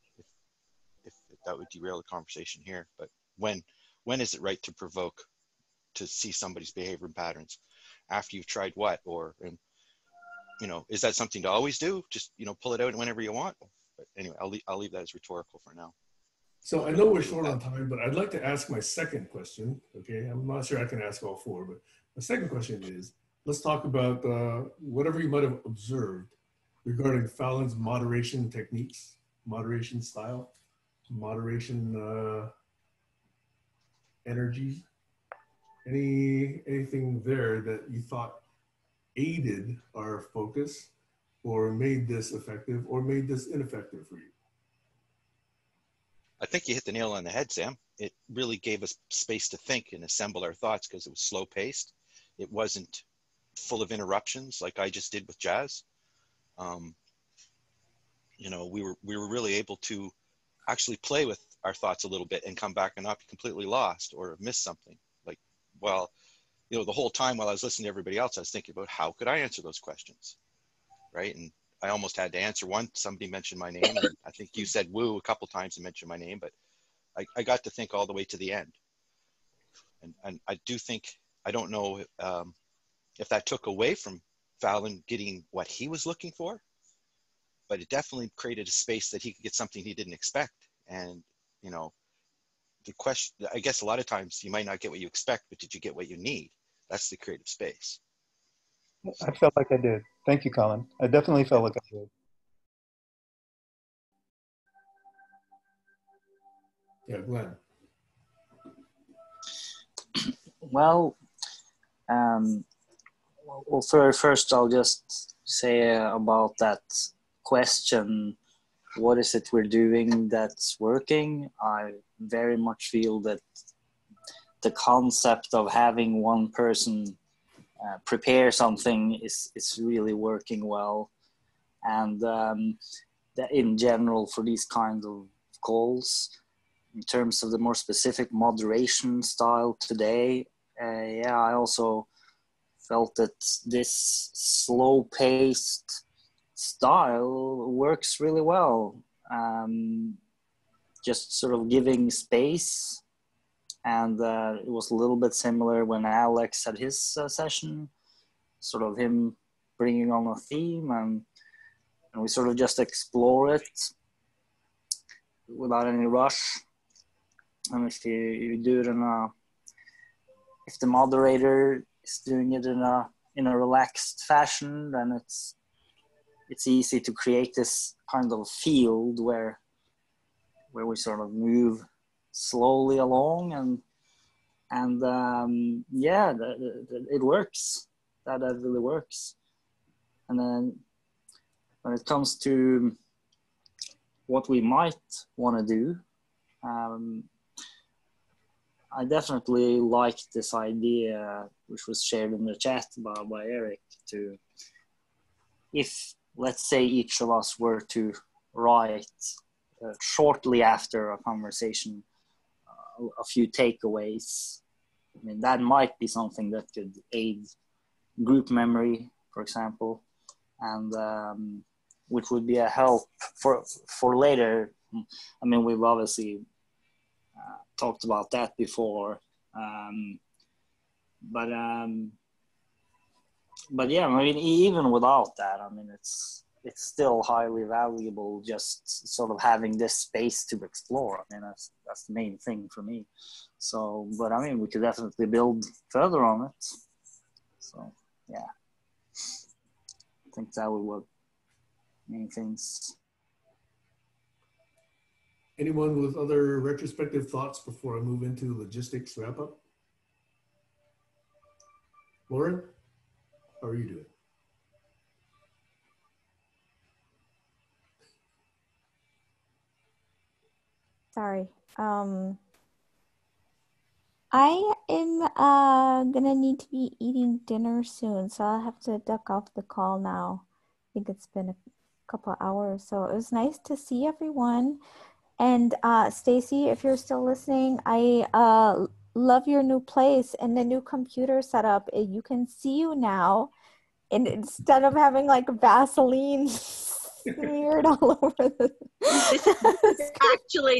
if that would derail the conversation here. But when is it right to provoke, to see somebody's behavior and patterns after you've tried what? Or, you know, is that something to always do? Just, you know, pull it out whenever you want? But anyway, I'll leave that as rhetorical for now. So I know we're short on time, but I'd like to ask my second question. Okay, I'm not sure I can ask all four, but my second question is, let's talk about whatever you might have observed regarding Phalan's moderation techniques, moderation style, moderation energy. Anything there that you thought aided our focus or made this effective or made this ineffective for you? I think you hit the nail on the head, Sam. It really gave us space to think and assemble our thoughts because it was slow paced. It wasn't full of interruptions like I just did with jazz. You know, we were really able to actually play with our thoughts a little bit and come back and not be completely lost or miss something. Like, well, you know, the whole time while I was listening to everybody else, I was thinking about how could I answer those questions, right? And I almost had to answer one. Somebody mentioned my name, and I think you said woo a couple times and mentioned my name, but I got to think all the way to the end. And I do think, I don't know if that took away from Phalan getting what he was looking for, but it definitely created a space that he could get something he didn't expect. And, you know, the question, I guess a lot of times you might not get what you expect, but did you get what you need? That's the creative space. I felt like I did. Thank you, Colin. I definitely felt like I did. Yeah, Glenn. Well, first I'll just say about that question, what is it we're doing that's working? I very much feel that the concept of having one person prepare something is really working well. And that in general for these kinds of calls, in terms of the more specific moderation style today, yeah, I also felt that this slow-paced style works really well. Just sort of giving space, and it was a little bit similar when Alex had his session, sort of him bringing on a theme, and we sort of just explore it without any rush. And if you do it if the moderator is doing it in a relaxed fashion, then it's easy to create this kind of field where we sort of move slowly along, and yeah, it works. That really works. And then when it comes to what we might want to do, I definitely like this idea, which was shared in the chat by Eric, to, if, let's say, each of us were to write shortly after a conversation a few takeaways I mean, that might be something that could aid group memory, for example, and which would be a help for later. I mean, we've obviously talked about that before, but yeah, I mean, even without that, I mean, it's still highly valuable just sort of having this space to explore. I mean, that's the main thing for me. So, but I mean, we could definitely build further on it. So, yeah, I think that would work. Many things. Anyone with other retrospective thoughts before I move into logistics wrap up? Lauren, how are you doing? Sorry. I am gonna need to be eating dinner soon, so I'll have to duck off the call now. I think it's been a couple hours, so it was nice to see everyone. And Stacy, if you're still listening, I love your new place and the new computer setup. You can see you now, and instead of having like Vaseline smeared all over the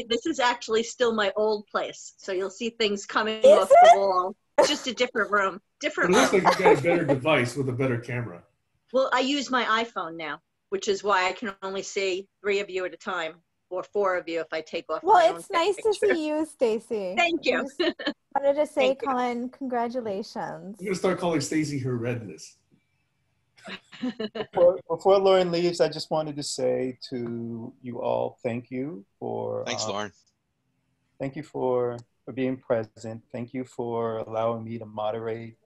this is actually still my old place, so you'll see things coming off the wall. It's just a different room. It looks like you got a better device with a better camera. Well, I use my iPhone now, which is why I can only see 3 of you at a time, or 4 of you if I take off. Well, it's nice to see you, Stacy. Thank you. I wanted to say, Colin, congratulations. I'm gonna start calling Stacy her redness. Before Lauren leaves, I just wanted to say to you all, thank you for. Thanks, Lauren. Thank you for being present. Thank you for allowing me to moderate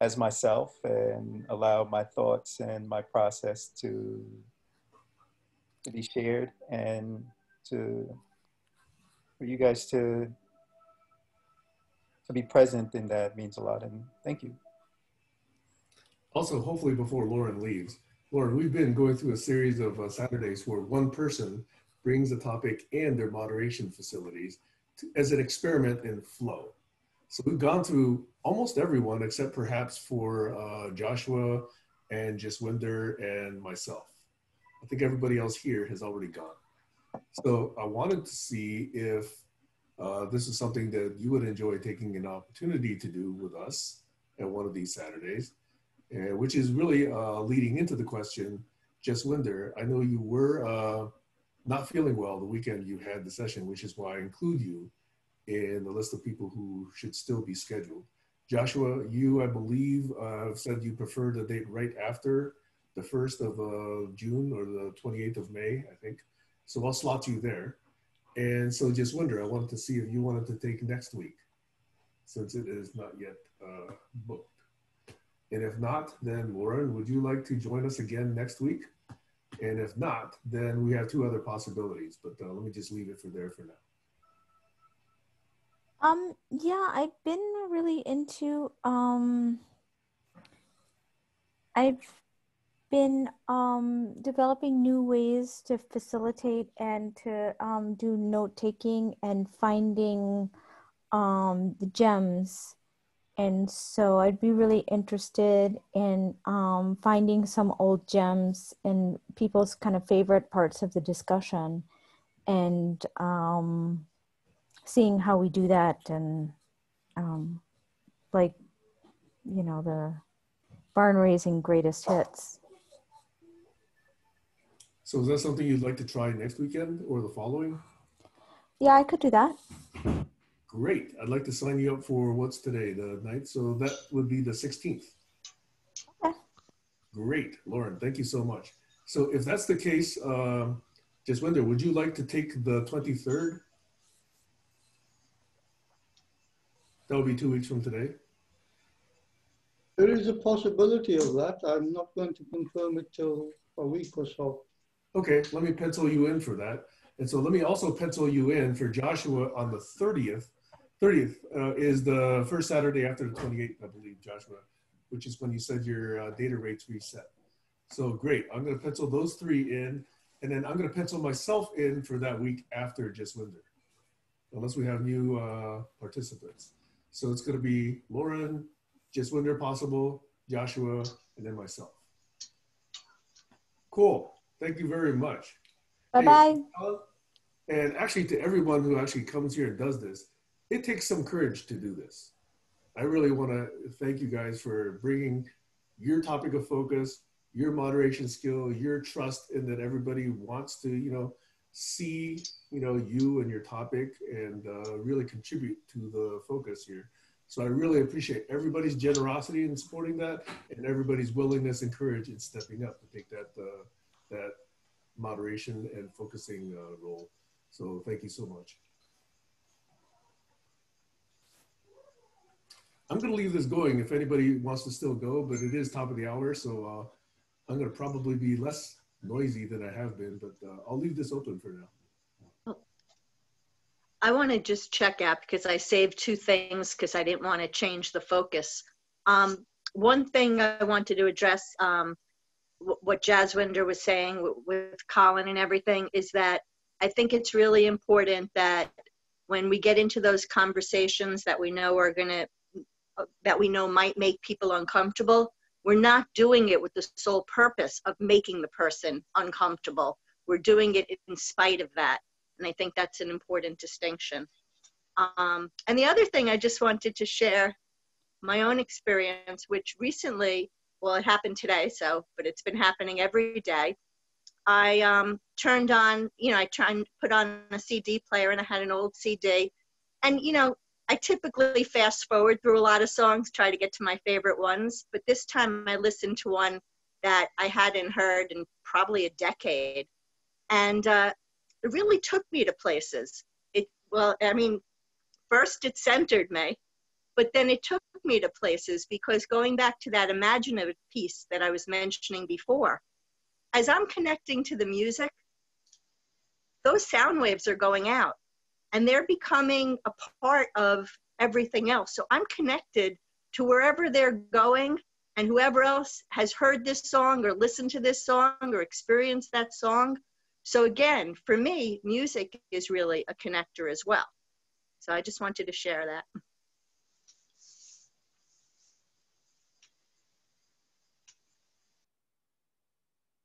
as myself and allow my thoughts and my process to be shared, and for you guys to be present in that means a lot, and thank you. Also, hopefully before Lauren leaves, Lauren, we've been going through a series of Saturdays where one person brings a topic and their moderation facilities as an experiment in flow. So we've gone through almost everyone except perhaps for Joshua and Jaswinder and myself. I think everybody else here has already gone. So I wanted to see if this is something that you would enjoy taking an opportunity to do with us at one of these Saturdays, which is really leading into the question, Jaswinder, I know you were not feeling well the weekend you had the session, which is why I include you in the list of people who should still be scheduled. Joshua, you, I believe, said you prefer the date right after the 1st of June or the 28th of May, I think. So I'll slot you there. And so Jaswinder, I wanted to see if you wanted to take next week, since it is not yet booked. And if not, then Lauren, would you like to join us again next week? And if not, then we have 2 other possibilities, but let me just leave it for there for now. Yeah, I've been really into, I've been developing new ways to facilitate and to do note-taking and finding the gems. And so I'd be really interested in finding some old gems and people's kind of favorite parts of the discussion, and seeing how we do that, and like, you know, the barn raising greatest hits. So is that something you'd like to try next weekend or the following? Yeah, I could do that. Great. I'd like to sign you up for what's today, the 9th. So that would be the 16th. Okay. Great. Lauren, thank you so much. So if that's the case, Jaswinder, would you like to take the 23rd? That would be 2 weeks from today. There is a possibility of that. I'm not going to confirm it till a week or so. Okay, let me pencil you in for that. And so let me also pencil you in for Joshua on the 30th. 30th is the first Saturday after the 28th, I believe, Joshua, which is when you said your data rates reset. So great, I'm gonna pencil those 3 in, and then I'm gonna pencil myself in for that week after Jaswinder, unless we have new participants. So it's going to be Lauren, just when they're possible, Joshua, and then myself. Cool. Thank you very much. Bye-bye. Hey, and actually, to everyone who actually comes here and does this, it takes some courage to do this. I really want to thank you guys for bringing your topic of focus, your moderation skill, your trust in that everybody wants to, see, you and your topic and really contribute to the focus here. So I really appreciate everybody's generosity in supporting that and everybody's willingness and courage in stepping up to take that moderation and focusing role. So thank you so much. I'm going to leave this going if anybody wants to still go, but it is top of the hour, so I'm going to probably be less noisy than I have been, but I'll leave this open for now. I want to just check out because I saved two things because I didn't want to change the focus. One thing I wanted to address, what Jaswinder was saying with Colin and everything, is that I think it's really important that when we get into those conversations that we know might make people uncomfortable, we're not doing it with the sole purpose of making the person uncomfortable. We're doing it in spite of that. And I think that's an important distinction. And the other thing I just wanted to share my own experience, which recently, well, it happened today, but it's been happening every day. I turned on, I tried and put on a CD player and I had an old CD. And, I typically fast forward through a lot of songs, try to get to my favorite ones. But this time I listened to one that I hadn't heard in probably a decade. And it really took me to places. First it centered me, but then it took me to places because going back to that imaginative piece that I was mentioning before, as I'm connecting to the music, those sound waves are going out and they're becoming a part of everything else. So I'm connected to wherever they're going, and whoever else has heard this song or listened to this song or experienced that song. So again, for me, music is really a connector as well. So I just wanted to share that.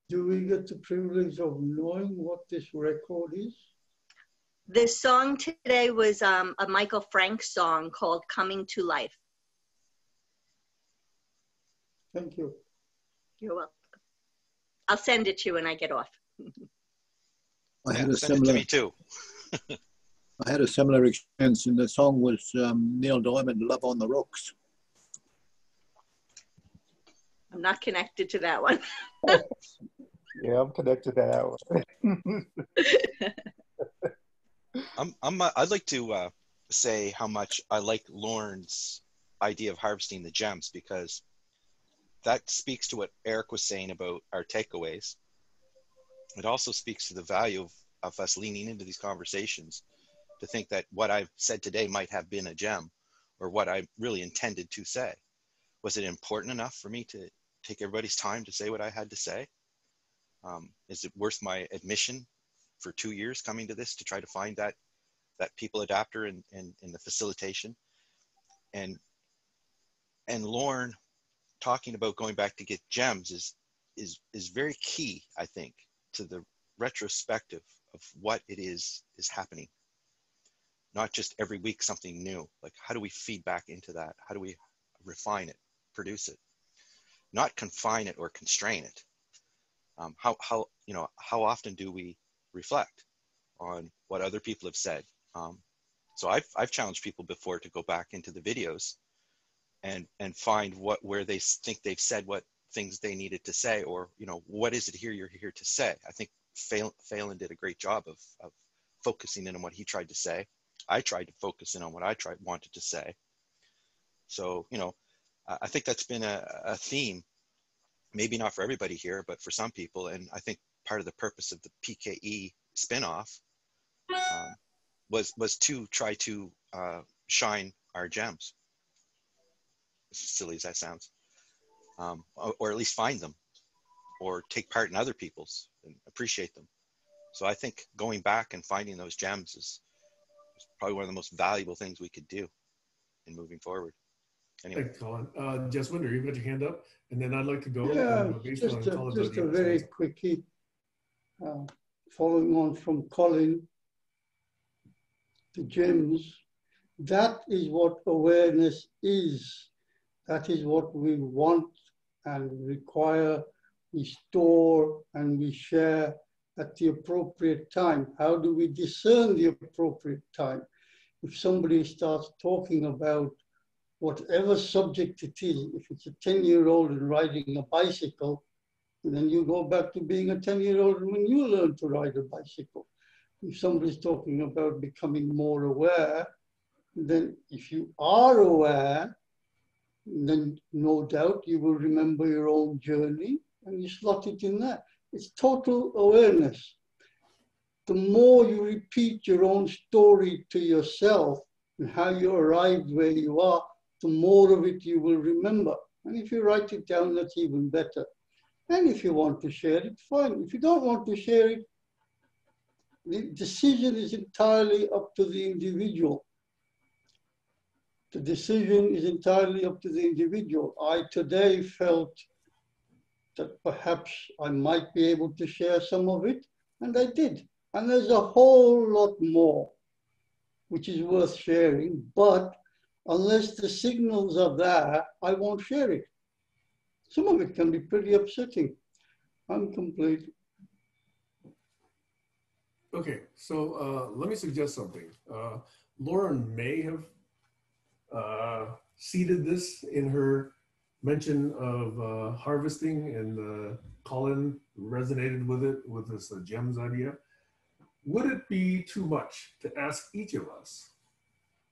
Do we get the privilege of knowing what this record is? This song today was a Michael Frank song called Coming to Life. Thank you. You're welcome. I'll send it to you when I get off. I had a send it to me too. I had a similar experience, and the song was Neil Diamond, Love on the Rocks. I'm not connected to that one. Yeah, I'm connected to that one. I'd like to say how much I like Lauren's idea of harvesting the gems, because that speaks to what Eric was saying about our takeaways. It also speaks to the value of us leaning into these conversations to think that what I've said today might have been a gem, or what I really intended to say. Was it important enough for me to take everybody's time to say what I had to say? Is it worth my admission for 2 years coming to this to try to find that people adapter in the facilitation? And Lauren talking about going back to get gems is very key, I think, to the retrospective of what it is happening. Not just every week something new. Like, how do we feed back into that? How do we refine it, produce it? Not confine it or constrain it. How often do we reflect on what other people have said? So I've challenged people before to go back into the videos and find where they think they've said what things they needed to say, or what is it here you're here to say? I think Phalan did a great job of focusing in on what he tried to say. I tried to focus in on what I wanted to say. So I think that's been a theme. Maybe not for everybody here, but for some people. And I think part of the purpose of the PKE spinoff was to try to shine our gems, as silly as that sounds, or at least find them, or take part in other people's and appreciate them. So I think going back and finding those gems is probably one of the most valuable things we could do. in moving forward. Anyway. Thanks, Colin. Jaswinder, you've got your hand up, and then I'd like to go. Yeah, based just on Colin's just a idea, very so- quickie, following on from Colin, the gems, that is what awareness is. That is what we want and require. We store and we share at the appropriate time. How do we discern the appropriate time? If somebody starts talking about whatever subject it is, if it's a 10-year-old and riding a bicycle, then you go back to being a 10-year-old when you learn to ride a bicycle. If somebody's talking about becoming more aware, then if you are aware, then no doubt you will remember your own journey and you slot it in there. It's total awareness. The more you repeat your own story to yourself and how you arrived where you are, the more of it you will remember. And if you write it down, that's even better. And if you want to share it, fine. If you don't want to share it, the decision is entirely up to the individual. The decision is entirely up to the individual. I today felt that perhaps I might be able to share some of it, and I did. And there's a whole lot more which is worth sharing, but unless the signals are there, I won't share it. Some of it can be pretty upsetting. I'm complete. Okay, so let me suggest something. Lauren may have seeded this in her mention of harvesting, and Colin resonated with it, with this gems idea. Would it be too much to ask each of us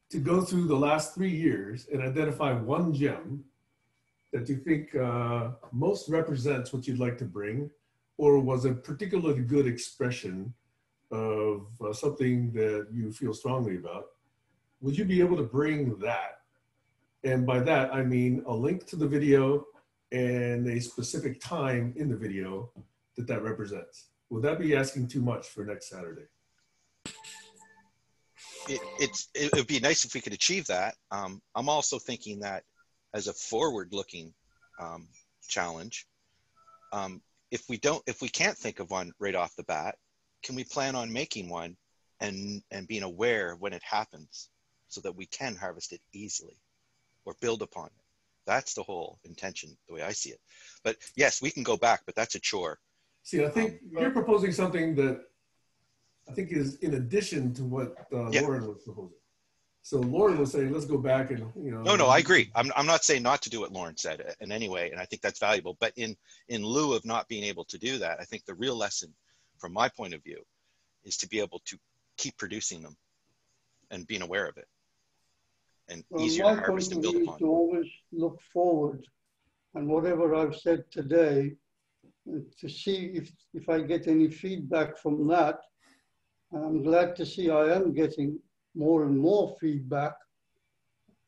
to go through the last 3 years and identify one gem that you think most represents what you'd like to bring, or was a particularly good expression of something that you feel strongly about? Would you be able to bring that? And by that, I mean a link to the video and a specific time in the video that represents. Would that be asking too much for next Saturday? It would be nice if we could achieve that. I'm also thinking that as a forward-looking challenge, if we can't think of one right off the bat, can we plan on making one and being aware when it happens so that we can harvest it easily or build upon it? That's the whole intention, the way I see it. But yes, we can go back, but that's a chore. See, I think you're proposing something that I think is in addition to what Lauren was proposing. So Lauren was saying, let's go back and, you know. No, I agree. I'm not saying not to do what Lauren said in any way, and I think that's valuable. But in lieu of not being able to do that, I think the real lesson, from my point of view, is to be able to keep producing them and being aware of it, and easier to harvest and build upon. To always look forward, and whatever I've said today, to see if I get any feedback from that. I'm glad to see I am getting more and more feedback,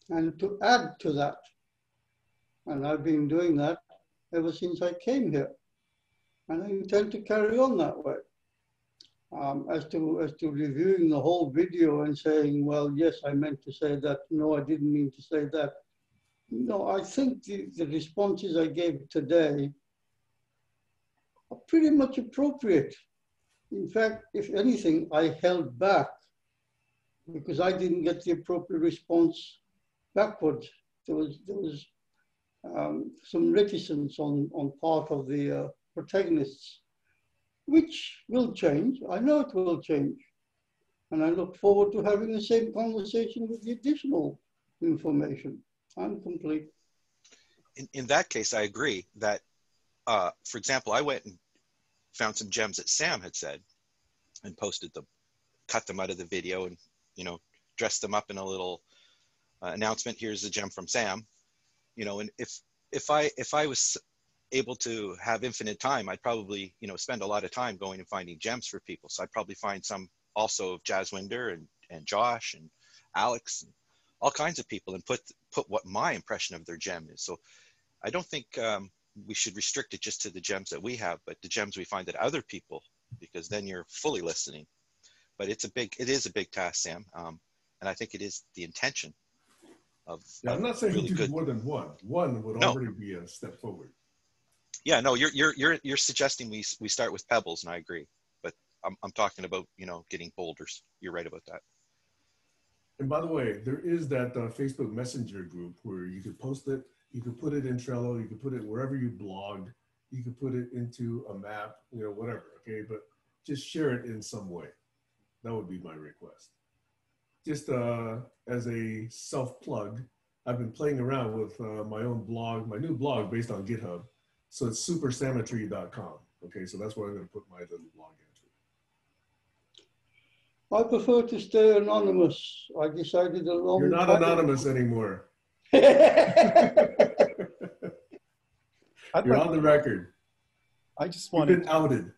and to add to that. And I've been doing that ever since I came here, and I intend to carry on that way. As to reviewing the whole video and saying, well, yes, I meant to say that. No, I didn't mean to say that. No, I think the responses I gave today are pretty much appropriate. In fact, if anything, I held back because I didn't get the appropriate response backwards. There was some reticence on part of the protagonists, which will change. I know it will change. And I look forward to having the same conversation with the additional information. I'm complete. In that case, I agree that, for example, I went and found some gems that Sam had said and posted them, cut them out of the video and, you know, dressed them up in a little announcement. Here's a gem from Sam, you know, and if I was able to have infinite time, I'd probably, you know, spend a lot of time going and finding gems for people. So I'd probably find some also of Jaswinder and Josh and Alex and all kinds of people and put what my impression of their gem is. So I don't think we should restrict it just to the gems that we have, but the gems we find at other people, because then you're fully listening. But it is a big task, Sam. And I think it is the intention Yeah, I'm not saying really do good. more than one. One would No. already be a step forward. Yeah, no, you're suggesting we start with pebbles, and I agree. But I'm talking about, you know, getting boulders. You're right about that. And by the way, there is that Facebook Messenger group where you could post it, you could put it in Trello, you could put it wherever you blog, you could put it into a map, you know, whatever, okay? But just share it in some way. That would be my request. Just as a self-plug, I've been playing around with my own blog, my new blog based on GitHub. So it's supersametry.com. Okay, so that's where I'm going to put my little blog into. I prefer to stay anonymous. I decided a long You're not time anonymous anymore. ago. You're on the record. I just You've wanted been outed.